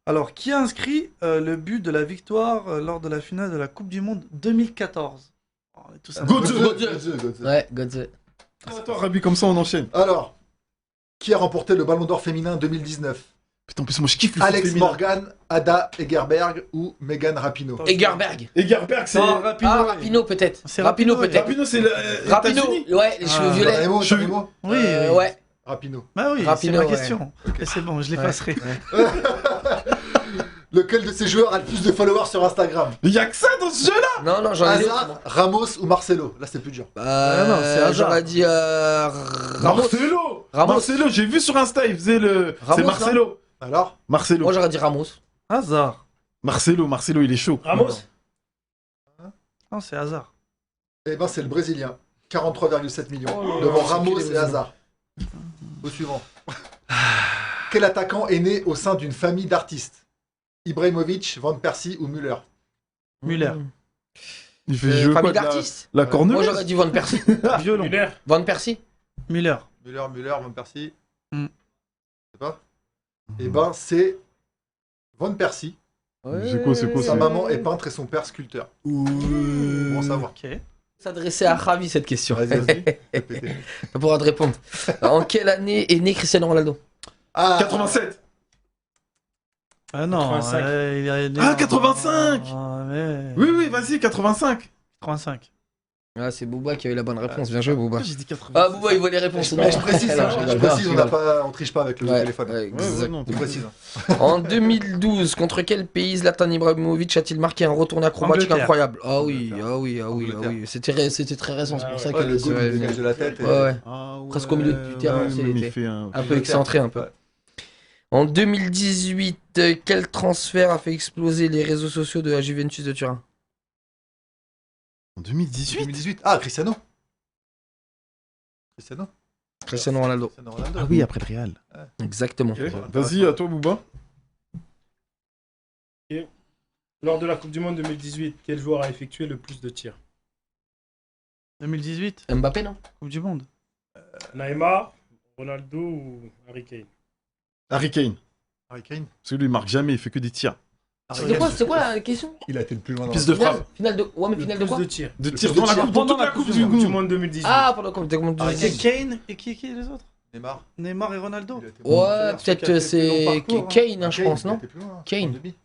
Alors, qui a inscrit le but de la victoire lors de la finale de la Coupe du Monde 2014? Godze. Ouais, Godze. Attends, Rabi, comme ça on enchaîne. Alors, qui a remporté le Ballon d'Or féminin 2019? Putain, en plus, moi je kiffe le Alex Morgan, Ada Egerberg ou Megan Rapinoe? Egerberg, c'est... Rapinoe peut-être. C'est Rapinoe peut-être. Rapinoe, c'est le... Rapinoe, ouais, les cheveux violets. Oui, ouais. Rapinoe. Bah oui, c'est Rapinoe, ma question. Et c'est bon, je l'effacerai. Lequel de ces joueurs a le plus de followers sur Instagram? Il y a que ça dans ce jeu-là. Non, j'en ai Hazard, Ramos ou Marcelo? Là, c'est plus dur. non, c'est Hazard. J'aurais dit Marcelo. Marcelo, j'ai vu sur Insta, il faisait le... C'est Marcelo. Alors? Marcelo. Moi, j'aurais dit Ramos. Hazard. Marcelo, il est chaud. Ramos. Non, c'est Hazard. Eh ben, c'est le Brésilien. 43,7 millions. Devant Ramos et Hazard. Au suivant. Quel attaquant est né au sein d'une famille d'artistes? Ibrahimovic, Van Persie ou Müller? Müller. Il fait jouer famille quoi, d'artistes. la cornemuse. Moi j'aurais dit Van Persie. Violon. Müller. Van Persie. Müller. Müller, Van Persie. Mm. C'est pas? Eh ben, c'est Van Persie. C'est quoi, Sa c'est- maman est peintre et son père sculpteur. Bon savoir. Ok. S'adresser à Javi cette question. Vas-y. Répétez. On pourra te répondre. En quelle année est né Cristiano Ronaldo? Ah, 87. Ah non. 85. Il est né Ah, en- 85. Ah, mais... Oui, vas-y, 85. 85. Ah, c'est Booba qui a eu la bonne réponse. Bien joué, Booba. J'ai dit 80. Ah, Booba, il voit les réponses. Mais je précise, Non, hein, je je rigole, précise, je on rigole. triche pas avec le Ouais, téléphone. ouais, exact. non, Je précise. En 2012, contre quel pays Zlatan Ibrahimovic a-t-il marqué un retourné acrobatique Angleterre. incroyable? Ah oui, Angleterre. ah oui, ah oui, ah oui. C'était très récent, c'est pour ça Ouais, le que goal il dégage de la tête. Ouais, ouais. Ah ouais, Presque au milieu du terrain, c'est- mais il fait un... Un peu excentré, un peu. Ouais. En 2018, quel transfert a fait exploser les réseaux sociaux de la Juventus de Turin? En 2018. 2018. Ah, Cristiano. Cristiano Ronaldo. Cristiano Ronaldo. Ah oui, après le Real. Exactement. Ok. Vas-y, à toi, Bouba. Lors de la Coupe du Monde 2018, quel joueur a effectué le plus de tirs? 2018. Mbappé, non? Coupe du Monde. Neymar, Ronaldo ou Harry Kane? Harry Kane. Harry Kane. Parce que lui, il marque jamais, il fait que des tirs. C'était quoi la question? Il a été le plus loin dans Piste la- de frappe. Finale de. Ouais, mais Le finale de plus quoi? de tirs. De Le tirs plus dans de la tirs coupe, pendant toute la la Coupe Coupe du du Coupe du Monde. Monde 2018. Ah, pendant Coupe du Monde Harry 2018. C'est Kane et qui les autres? Neymar. Neymar et Ronaldo. Il a été Ouais, moins cher. peut-être c'est long parcours, hein. Kane, hein, je pense, Il a non? été plus loin, hein, Kane. en demi.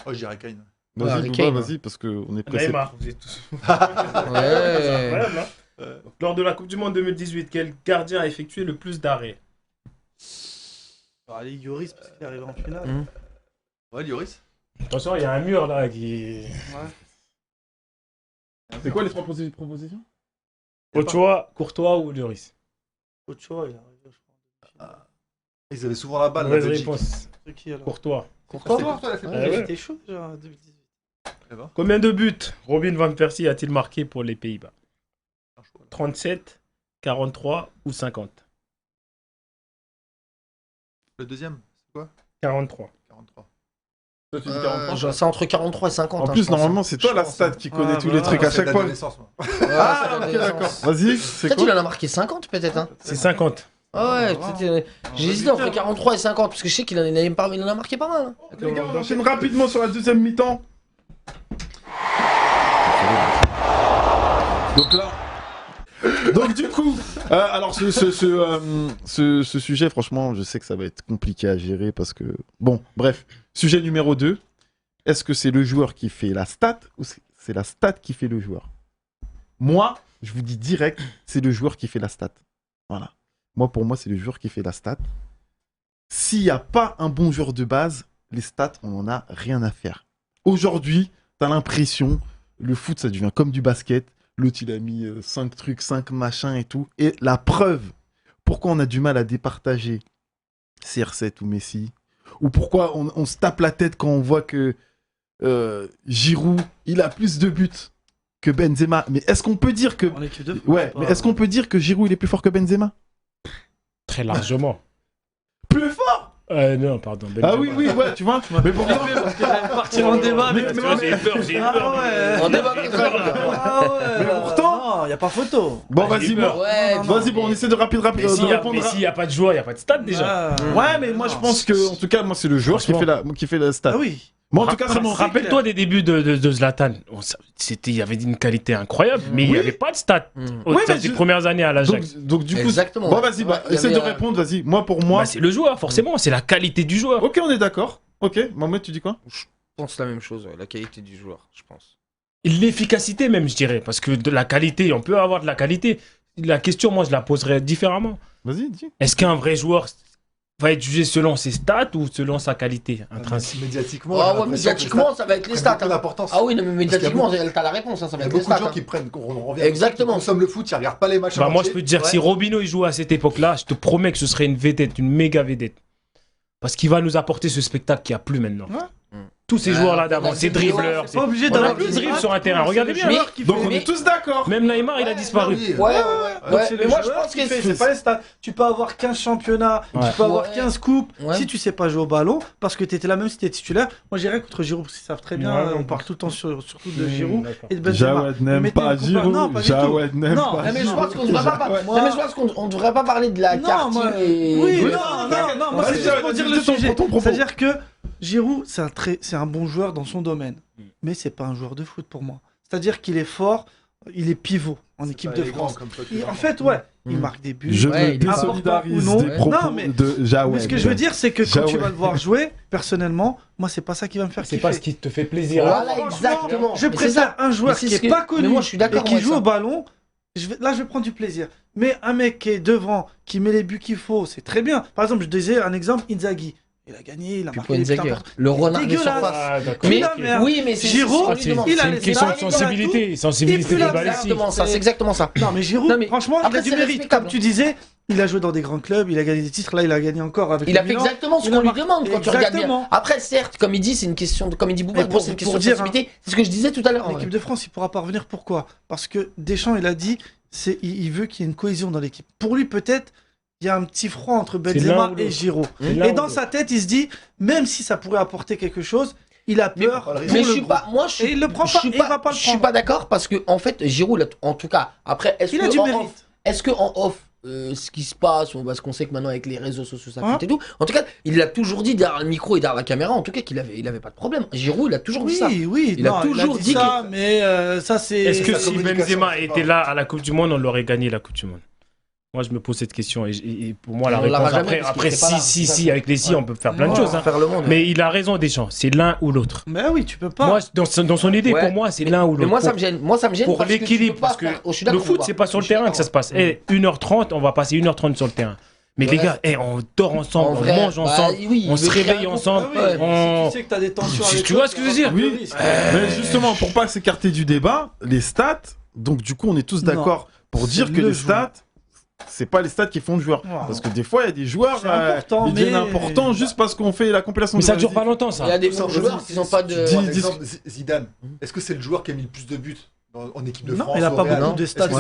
Oh, je dirais Kane. Ouais, Vas-y, Harry Bouba, Kane, vas-y, parce qu'on est pressé. Neymar, vous êtes tous. Ouais. C'est incroyable, hein. Donc, lors de la Coupe du Monde 2018, quel gardien a effectué le plus d'arrêts? Allez, Yoris, parce qu'il est arrivé en finale. Mm. Ouais, Lloris. Attention, il y a un mur là qui. C'est quoi les trois propositions? Ochoa, Courtois ou Lloris? Ochoa, il est arrivé, je crois. Ils avaient souvent la balle. la Mauvaise Belgique. réponse. C'est qui alors? Courtois. Courtois? C'est Courtois, il a fait Ouais, Ah ouais. C'était chaud déjà en 2018. Eh ben, Combien de buts Robin Van Persie a-t-il marqué pour les Pays-Bas? 37, 43 ou 50? le deuxième, c'est quoi? 43. 43. Toi, tu dis 43. C'est entre 43 et 50. En hein, plus, je pense, normalement, c'est toi Je la pense, stat hein. qui connaît Ah, tous bah, les trucs à C'est chaque la fois. date de naissance, moi. Ouais, Ah, c'est ok, la d'accord. naissance. Vas-y, c'est Peut-être il quoi? en a marqué 50 peut-être, hein. C'est 50. Ah ouais, Ah, c'était- j'ai hésité entre 43 et 50 parce que je sais qu'il en a marqué pas mal. Hein. Les gars, on enchaîne rapidement sur la deuxième mi-temps. Donc là. Donc du coup, alors ce sujet, franchement, je sais que ça va être compliqué à gérer parce que... Bon, bref. Sujet numéro 2. Est-ce que c'est le joueur qui fait la stat ou c'est la stat qui fait le joueur? Moi, je vous dis direct, c'est le joueur qui fait la stat. Voilà. Moi, pour moi, c'est le joueur qui fait la stat. S'il n'y a pas un bon joueur de base, les stats, on n'en a rien à faire. Aujourd'hui, tu as l'impression, le foot, ça devient comme du basket. L'autre, il a mis 5 trucs, 5 machins et tout. Et la preuve, pourquoi on a du mal à départager CR7 ou Messi, ou pourquoi on se tape la tête quand on voit que Giroud, il a plus de buts que Benzema. Mais est-ce qu'on peut dire que... En équipe de France, Ouais, pas- mais est-ce qu'on peut dire que Giroud, il est plus fort que Benzema? Très largement. Plus fort? Non, pardon. Ah oui, oui, ouais, tu vois. Mais pourquoi? Partir en débat, mais... Tu vois, j'ai eu peur, j'ai eu peur. ouais. On débat Ah ouais, Mais là, pourtant- non, y a pas photo. Bon, Ah, j'ai vas-y, eu peur. bon. Ouais, Vas-y, bon, on essaie de Mais de s'il n'y répondre à... a pas de joueur, il n'y a pas de stade déjà. Ah. Ouais, mais moi, je pense que, en tout cas, moi, c'est le joueur qui fait la stat. Ah oui. Moi, en tout cas, c'est mon... Rappelle-toi des débuts de Zlatan. Il y avait une qualité incroyable, mais il n'y avait pas de stats. Mm. Aux Oui, mais des premières années à l'Ajax. Donc, du coup... Exactement. Bon, vas-y, bah, Ouais, il y essaie avait de un- répondre, vas-y. Moi, pour moi... Bah, c'est le joueur, forcément. C'est la qualité du joueur. Ok, on est d'accord. Ok, Mohamed, tu dis quoi? Je pense la même chose, ouais, la qualité du joueur, je pense. L'efficacité même, je dirais. Parce que de la qualité, on peut avoir de la qualité. La question, moi, je la poserais différemment. Vas-y, dis. Est-ce qu'un vrai joueur va être jugé selon ses stats ou selon sa qualité intrinsèque? Médiatiquement, Ah j'ai ouais, l'impression que médiatiquement, les ça va être les stats stats. prennent beaucoup hein. d'importance. Ah oui, non, mais médiatiquement, Parce t'as la réponse, hein, ça Il va y a être les beaucoup de stats. gens hein. qui prennent, on revient Exactement. Ils consomment le foot, ils regardent pas les matchs. Bah, en moi, je entier. peux te dire, Ouais. si Robinho il jouait à cette époque-là, je te promets que ce serait une vedette, une méga vedette. Parce qu'il va nous apporter ce spectacle qu'il n'y a plus maintenant. Ouais. tous ces joueurs-là d'avant, ces dribbleurs. C'est pas obligé On a d'avoir plus de dribbles sur un terrain, regardez bien. Donc on est tous d'accord. Même Neymar, il a disparu. Ouais. Mais moi, je pense que c'est pas les stats. Tu peux avoir 15 championnats, tu peux avoir 15 coupes. Si tu sais pas jouer au ballon, parce que t'étais là même si t'es titulaire. Moi, j'irais contre Giroud, parce qu'ils savent très bien. On parle tout le temps surtout de Giroud et de Benzema. Jawed n'aime pas Giroud. Jawed n'aime pas. Mais je pense qu'on devrait pas parler de la carte. Oui, non, moi, c'est juste pour dire le sujet. C'est-à-dire que Giroud, c'est un bon joueur dans son domaine, mais c'est pas un joueur de foot pour moi. C'est-à-dire qu'il est fort, il est pivot en équipe de France. En fait, il marque des buts. Je me désolidarise des propos de Jawed. Mais ce que je veux dire, c'est que quand tu vas le voir jouer, personnellement, moi, c'est pas ça qui va me faire kiffer. C'est pas ce qui te fait plaisir. Voilà, exactement. Je préfère un joueur qui est pas connu et qui joue au ballon. Là, je vais prendre du plaisir. Mais un mec qui est devant, qui met les buts qu'il faut, c'est très bien. Par exemple, je disais un exemple, Inzaghi. Il a gagné, il a marqué les buts importants. Le renard de surface. Mais Giroud, il a une question de sensibilité. Sensibilité de balle ici. C'est exactement ça. Non, mais Giroud, franchement, il a du mérite. Comme tu disais, il a joué dans des grands clubs, il a gagné des titres. Là, il a gagné encore avec. Il a fait exactement ce qu'on lui demande quand tu regardes bien. Après, certes, comme il dit, c'est une question, comme il dit Bouba, c'est une question de sensibilité. C'est ce que je disais tout à l'heure. L'équipe de France, il pourra pas revenir. Pourquoi ? Parce que Deschamps, il a dit, il veut qu'il y ait une cohésion dans l'équipe. Pour lui, peut-être. Il y a un petit froid entre Benzema et Giroud. Et dans sa tête, il se dit, même si ça pourrait apporter quelque chose, il a peur. Mais je suis pas, moi, il le prend pas. Il va pas le prendre. Je suis pas d'accord parce que en fait, Giroud, en tout cas, après, il a du mérite. Est-ce que en off, ce qui se passe, parce qu'on sait que maintenant avec les réseaux sociaux ça compte et tout. En tout cas, il a toujours dit derrière le micro et derrière la caméra, en tout cas qu'il avait pas de problème. Giroud, il a toujours dit ça. Oui, il a toujours dit ça, mais ça c'est. Est-ce que si Benzema était là à la Coupe du Monde, on l'aurait gagné la Coupe du Monde? Moi, je me pose cette question et pour moi, la réponse après si, avec les si, on peut faire plein de choses. Mais il a raison, Deschamps, c'est l'un ou l'autre. Mais oui, tu peux pas. Moi, dans son idée, pour moi, c'est l'un ou l'autre. Mais moi, ça me gêne. Pour l'équilibre, parce que le foot, c'est pas sur le terrain que ça se passe. 1h30, on va passer 1h30 sur le terrain. Mais les gars, on dort ensemble, on mange ensemble, on se réveille ensemble. Tu sais que t'as des tensions avec. Tu vois ce que je veux dire? Oui. Mais justement, pour pas s'écarter du débat, les stats, donc du coup, on est tous d'accord pour dire que les stats. C'est pas les stats qui font le joueur. Parce que des fois, il y a des joueurs ils deviennent importants juste parce qu'on fait la compilation. Mais ça dure pas longtemps, ça. Il y a des joueurs qui n'ont pas de. Zidane, est-ce que c'est le joueur qui a mis le plus de buts en équipe de France? Non, il a pas beaucoup de stats.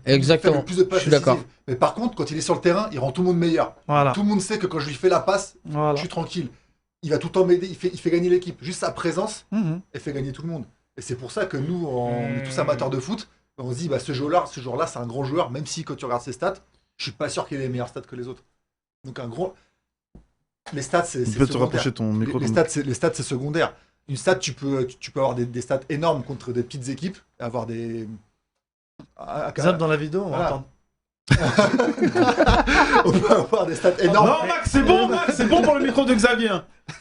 Exactement. Le plus de passes. Je suis d'accord. Mais par contre, quand il est sur le terrain, il rend tout le monde meilleur. Tout le monde sait que quand je lui fais la passe, je suis tranquille. Il va tout le temps m'aider, il fait gagner l'équipe. Juste sa présence, elle fait gagner tout le monde. Et c'est pour ça que nous, on est tous amateurs de foot. On se dit, ce joueur-là, c'est un grand joueur, même si quand tu regardes ses stats, je suis pas sûr qu'il ait les meilleurs stats que les autres. Donc les stats, c'est secondaire. Tu peux te rapprocher ton micro. Les stats, c'est secondaire. Une stat, tu peux avoir des stats énormes contre des petites équipes, et avoir des... Zap dans la vidéo, on va entendre. On peut avoir des stats énormes. Non, Max, c'est bon pour le micro de Xavier.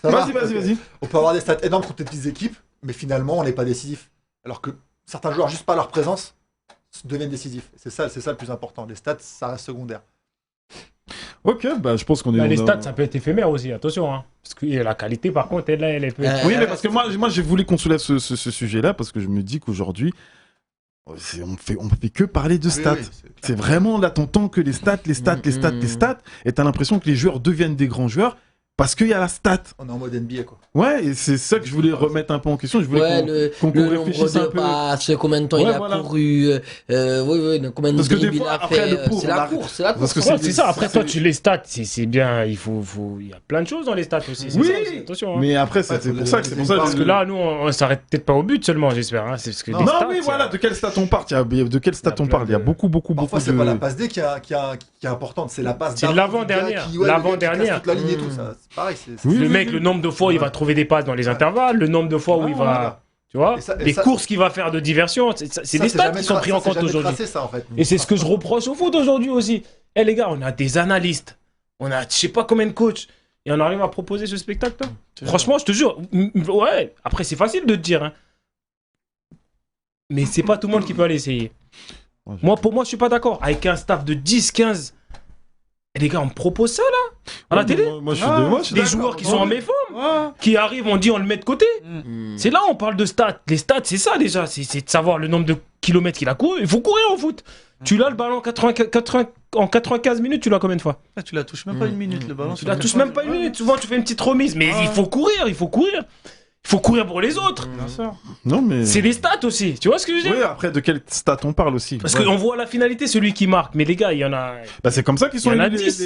Vas-y. On peut avoir des stats énormes contre des petites équipes, mais finalement, on n'est pas décisif. Alors que certains joueurs, juste par leur présence, deviennent décisifs. C'est ça le plus important. Les stats, ça reste secondaire. Ok, je pense qu'on est. Les stats, ça peut être éphémère aussi, attention. Hein. Parce que la qualité, par contre, elle est peu. Oui, mais parce que moi, j'ai voulu qu'on soulève ce sujet-là, parce que je me dis qu'aujourd'hui, on fait que parler de stats. C'est vraiment là, t'entends que les stats, et t'as l'impression que les joueurs deviennent des grands joueurs. Parce qu'il y a la stat. On est en mode NBA, quoi. Ouais, et c'est ça que je voulais remettre un peu en question. Je voulais qu'on réfléchisse un peu. Combien de temps il a couru, combien de dribbles il a fait. C'est la course. C'est ça. Après, toi, les stats, c'est bien. Il y a plein de choses dans les stats aussi. Oui, attention. Mais après, c'est pour ça. Parce que là, nous, on s'arrête peut-être pas au but seulement, j'espère. Non, oui, voilà. De quel stat on parle? Il y a beaucoup. Parfois, c'est pas la passe D qui est importante. C'est la passe. C'est l'avant-dernière. Toute la ligne et tout ça. Pareil, le mec, le nombre de fois il va trouver des passes dans les intervalles, le nombre de fois où il va, tu vois, les courses qu'il va faire de diversion, c'est des stats qui sont pris en compte aujourd'hui. Et c'est ce que je reproche au foot aujourd'hui aussi. Les gars, on a des analystes, on a je sais pas combien de coachs, et on arrive à proposer ce spectacle. Franchement, je te jure, ouais. Après, c'est facile de te dire, hein. Mais c'est pas tout le monde qui peut aller essayer. Pour moi, je suis pas d'accord. Avec un staff de 10-15. Et les gars, on me propose ça là à la télé. Moi, je suis des joueurs qui sont en méforme, qui arrivent, on dit on le met de côté. C'est là on parle de stats. Les stats, c'est ça déjà, c'est de savoir le nombre de kilomètres qu'il a couru. Il faut courir au foot. Tu l'as le ballon en 95 minutes, tu l'as combien de fois? Tu la touches même pas une minute le ballon. Tu la touches même pas une minute. Souvent tu fais une petite remise, mais il faut courir. faut courir pour les autres. Bien sûr. Non, mais. C'est des stats aussi, tu vois ce que je veux dire? Oui, après, de quelle stat on parle aussi? Parce qu'on voit la finalité, celui qui marque. Mais les gars, il y en a. Bah, c'est comme ça qu'ils sont Il y en a élus, 10.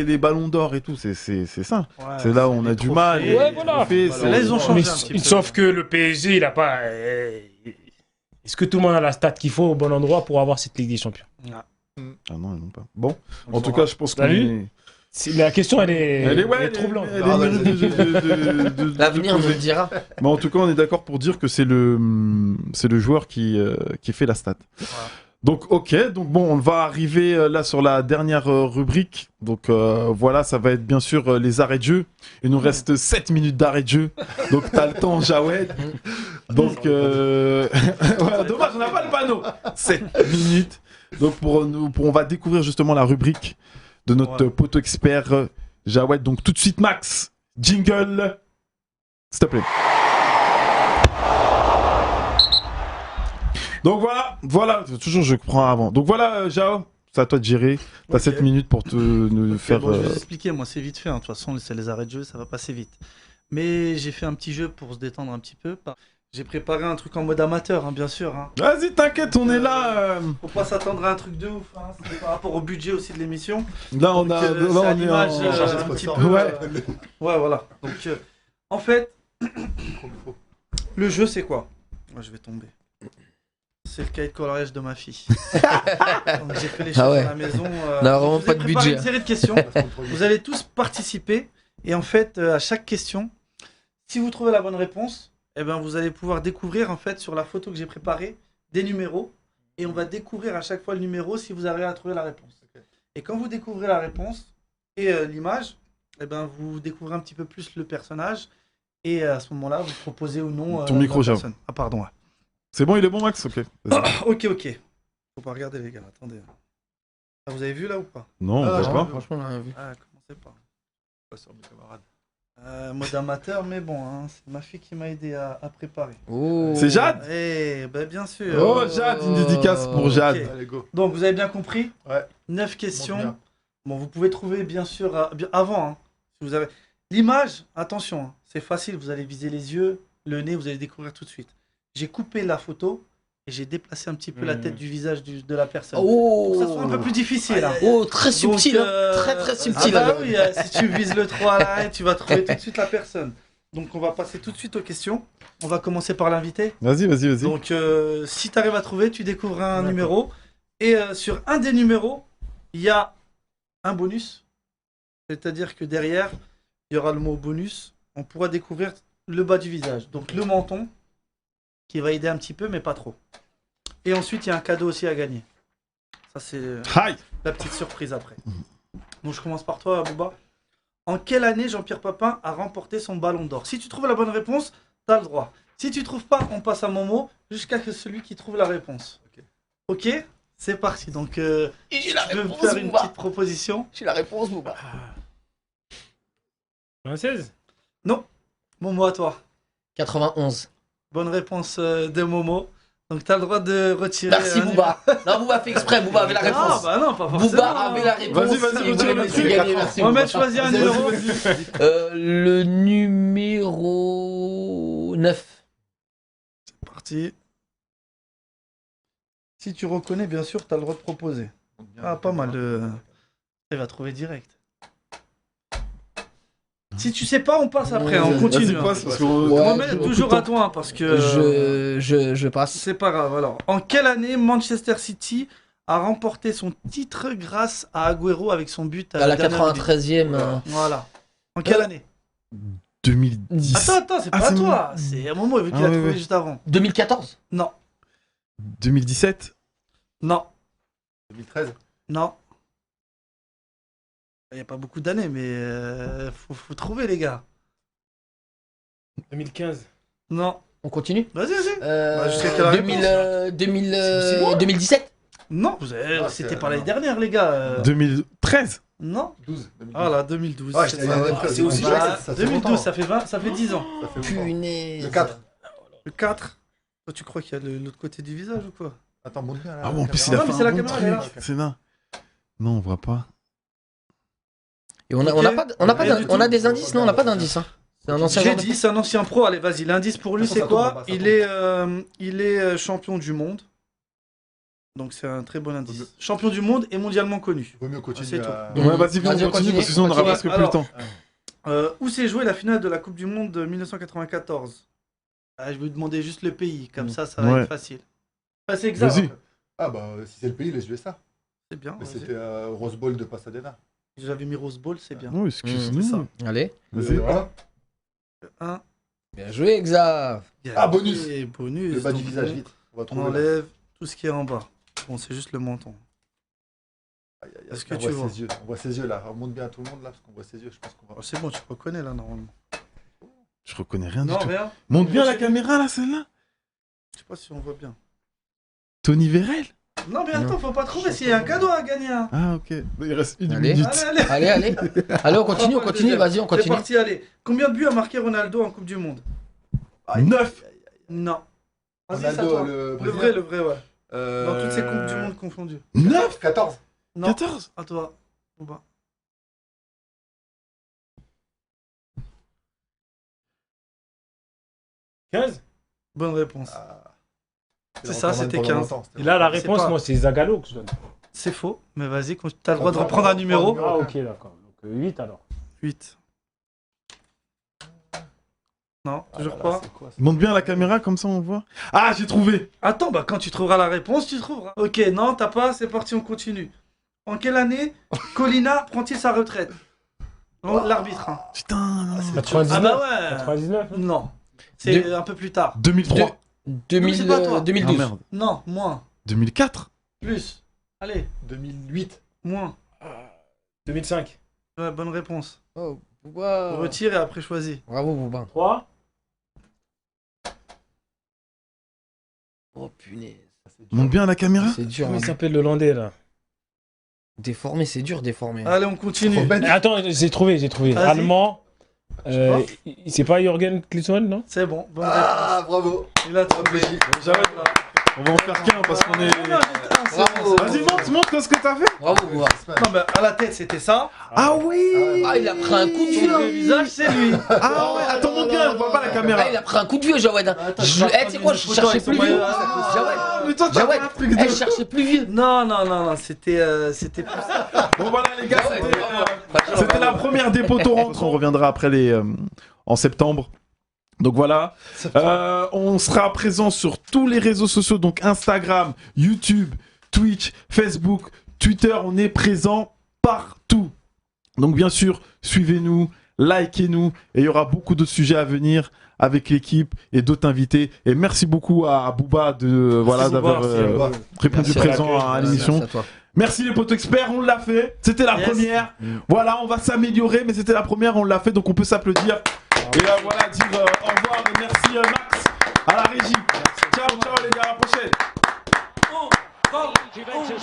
les ballons d'or et tout. C'est ça. Ouais, C'est là où on a du mal. Ouais, voilà. Là, ils ont changé un petit peu. Sauf que le PSG, il a pas. Est-ce que tout le monde a la stat qu'il faut au bon endroit pour avoir cette Ligue des Champions? Ah non, ils n'ont pas. Bon, On en tout saura. cas, je pense qu'on T'as est. La question, elle est troublante. Elle mérite de L'avenir nous poser. le dira. Mais en tout cas, on est d'accord pour dire que c'est le joueur qui fait la stat. Donc, ok. Donc, bon, on va arriver là sur la dernière rubrique. Donc, voilà, ça va être bien sûr les arrêts de jeu. Il nous reste 7 minutes d'arrêt de jeu. Donc, t'as le temps, Jawed. Donc, ouais, dommage, on n'a pas le panneau. 7 minutes. Donc, on va découvrir justement la rubrique de notre poteau expert Jawed. Donc, tout de suite, Max, jingle, s'il te plaît. Donc voilà, toujours je prends avant. Donc voilà, Jao, c'est à toi de gérer. T'as 7 minutes pour nous faire. Bon, je vais vous expliquer, moi c'est vite fait, hein. De toute façon c'est les arrêts de jeu, ça va passer vite. Mais j'ai fait un petit jeu pour se détendre un petit peu. J'ai préparé un truc en mode amateur, hein, bien sûr. Hein. Vas-y, t'inquiète, on est là. Faut pas s'attendre à un truc de ouf, hein. C'est par rapport au budget aussi de l'émission. Là, on Donc, a. c'est Là, on à est l'image, en. un petit Ouais. peu, ouais, voilà. Donc, en fait, le jeu c'est quoi? Moi, je vais tomber. C'est le cahier de coloriage de ma fille. Donc, j'ai fait les choses à la maison. On a vraiment je vous ai pas de préparé budget. une série de questions. Vous allez tous participer. Et en fait, à chaque question, si vous trouvez la bonne réponse, eh ben, vous allez pouvoir découvrir en fait sur la photo que j'ai préparée des numéros. Et on va découvrir à chaque fois le numéro si vous arrivez à trouver la réponse. Et quand vous découvrez la réponse et l'image, eh ben, vous découvrez un petit peu plus le personnage. Et à ce moment-là, vous proposez ou non Ton micro, la Jao. personne. Ah pardon, ouais. C'est bon, il est bon, Max? Ok. Vas-y. Ok. Faut pas regarder les gars, attendez. Ah, vous avez vu là ou pas? Non, on voit pas. Franchement, on a rien vu. Ah, commencez pas. Pas sur mes camarades. Mode amateur, mais bon, hein, c'est ma fille qui m'a aidé à préparer. Oh. C'est Jade? Eh, ben bien sûr. Oh, Jade, une dédicace pour Jade. Ok. Allez, go. Donc, vous avez bien compris? Ouais. 9 questions. Montre bien. Bon, vous pouvez trouver bien sûr avant. Hein, si vous avez l'image, attention, hein, c'est facile. Vous allez viser les yeux, le nez, vous allez découvrir tout de suite. J'ai coupé la photo et j'ai déplacé un petit peu la tête du visage de la personne. Oh. Pour que ça soit un peu plus difficile. Hein. Oh, très subtil, Donc, hein. Très très subtil. Ah bah oui, si tu vises le 3 là, tu vas trouver tout de suite la personne. Donc on va passer tout de suite aux questions. On va commencer par l'invité. Vas-y. Donc si tu arrives à trouver, tu découvres un numéro. Et sur un des numéros, il y a un bonus. C'est-à-dire que derrière, il y aura le mot bonus. On pourra découvrir le bas du visage. Donc le menton, qui va aider un petit peu, mais pas trop. Et ensuite, il y a un cadeau aussi à gagner. Ça, c'est Hi. la petite surprise après. Donc je commence par toi, Bouba. En quelle année Jean-Pierre Papin a remporté son ballon d'or? Si tu trouves la bonne réponse, t'as le droit. Si tu trouves pas, on passe à Momo jusqu'à que celui qui trouve la réponse. Ok, c'est parti. Donc, J'ai la je peux me réponse, faire une Bouba. petite proposition. J'ai la réponse, Bouba. 16. Momo, à toi. 91. Bonne réponse de Momo. Donc, t'as le droit de retirer. Merci, Bouba. Non, Bouba fait exprès. Bouba avait la Ah, réponse. bah non, pas forcément. Bouba avait la réponse. Vas-y, Et retire le vous truc. avez gagné, merci, On va Bouba. mettre choisir un numéro. Le numéro 9. C'est parti. Si tu reconnais, bien sûr, t'as le droit de proposer. Ah, pas mal. Il va trouver direct. Si tu sais pas, on passe après, hein, on continue. Vas-y, hein. passe, parce que On met toujours à toi, hein, parce que Je passe. c'est pas grave. Alors, en quelle année Manchester City a remporté son titre grâce à Agüero avec son but À la dernière minute? 93e. Voilà. En quelle année 2010. Attends, c'est pas à c'est toi. C'est un moment vu qu'il Ah, a ouais, trouvé ouais. juste avant. 2014. Non, 2017. 2013. non. Il n'y a pas beaucoup d'années, mais faut trouver, les gars. 2015. Non. On continue. Vas-y. jusqu'à quelle 2017. Non, c'était pas l'année dernière, les gars. 2013. Non. 12. Ah là, 2012. Ouais, c'est c'est ça. c'est aussi Ah, ça fait 2012, longtemps. ça fait 10 ans. Ça fait longtemps. Punaise. Le 4. Le 4. Toi, tu crois qu'il y a l'autre côté du visage ou quoi? Attends, monte bien là. Ah bon, en plus, il Non, a mais fait c'est la un bon caméra, elle est là. truc. C'est là. Non, on voit pas. Et on a Ok. pas, on a pas Rien d'in- du on a tout. des indices, non, on n'a pas d'indices. Hein. C'est un ancien J'ai joueur. dit, c'est un ancien pro. Allez, vas-y, l'indice pour lui, Ça c'est tombe quoi? en bas, ça Il est champion du monde. Donc c'est un très bon indice. Champion du monde et mondialement connu. Vaut mieux C'est continuer. tout. Ouais, vas-y, Vas-y, on continue parce que sinon on n'aura continue. presque plus le Alors, temps. Où s'est jouée la finale de la Coupe du Monde de 1994? Je vais vous demander juste le pays, comme ça va Ouais. être facile. C'est exact. Vas-y. Ah bah si c'est le pays, les USA. C'est bien. Mais vas-y. c'était Rose Bowl de Pasadena. J'avais mis Rose Bowl, c'est bien. Oui, excuse-nous. c'est ça. Allez. Vas-y. Un. Bien joué, Xav. Ah, bonus. Et bonus. Le bas du donc, visage, vite. On va On trouver. enlève tout ce qui est en bas. Bon, c'est juste le menton. Est-ce que On tu voit vois ses yeux. On voit ses yeux là. Remonte bien à tout le monde là parce qu'on voit ses yeux. Je pense qu'on va. Oh, c'est bon, tu reconnais là, normalement. Je reconnais rien du Non, tout. rien. Monte bien la caméra là, celle-là. Je sais pas si on voit bien. Tony Vérel. Non, mais attends, faut pas trouver s'il y a un cadeau à gagner. Hein. Ah, ok. Il reste une Allez. minute. Allez. Allez, on continue, vas-y, on C'est continue. parti, allez. Combien de buts a marqué Ronaldo en Coupe du Monde? 9. Non. Vas-y, c'est à Ronaldo, toi. le Le vrai, ouais. Dans toutes ces Coupes du Monde confondues. 9. 14. Non. 14. À toi. Bouba. Bonne réponse. C'est ça, c'était 15. Et là, la C'est réponse, pas- moi, c'est Zagallo que je donne. C'est faux, mais vas-y, t'as le droit de reprendre un numéro. Ah, ok, d'accord. Donc 8 alors. 8. Non, toujours pas. Monte bien la caméra comme ça on voit. Ah, j'ai trouvé. Attends, bah quand tu trouveras la réponse, tu trouveras. Ok, non, t'as pas, c'est parti, on continue. En quelle année Colina prend-il sa retraite? L'arbitre. Hein. Putain. non. 99. Ah bah ouais. 99. Non, c'est un peu plus tard. 2003. 2000, c'est pas toi. Ah 2012. merde. Non, moins. 2004. Plus. Allez, 2008. moins. 2005. Ouais, bonne réponse. Oh, Bouba. Retire et après choisis. Bravo, Bouba. 3. Oh, punaise. Monte bien la caméra. C'est dur. Comment hein. il s'appelle le Landais là? Déformé, c'est dur, déformé. Allez, on continue. Attends, j'ai trouvé. Vas-y. Allemand. Je sais pas. C'est pas Jürgen Klinsmann, non? C'est bon, bonne réponse. Ah, bravo. Il a trouvé. On va en faire qu'un parce qu'on est. Non, Bravo. Vas-y, montre ce que t'as fait. Bravo, Bouba. Non, mais à la tête, c'était ça. Ah oui. Ah, il a pris un coup de Sur vieux. le visage, c'est lui. Ah ouais, attends, monte bien, on voit pas la caméra. Ah, il a pris un coup de vieux, Jawed. hein. Tu sais quoi, je cherchais plus vieux. Ah, mais toi, t'as Jawed, pas un truc de. je cherchais plus vieux. Non, c'était plus. Bon voilà les gars, c'était la première des poteaux rentrent. On reviendra après en septembre. Donc voilà, on sera présent sur tous les réseaux sociaux, donc Instagram, YouTube, Twitch, Facebook, Twitter, on est présent partout. Donc bien sûr, suivez-nous, likez-nous, et il y aura beaucoup de sujets à venir avec l'équipe et d'autres invités. Et merci beaucoup à Bouba d'avoir répondu Merci à présent l'accueil. à l'émission. Merci à toi. Merci les potes experts, on l'a fait. C'était la première. Voilà, on va s'améliorer, mais c'était la première, on l'a fait, donc on peut s'applaudir. Et voilà, dire au revoir et merci Max à la régie. Ciao les gars, à la prochaine. Juventus,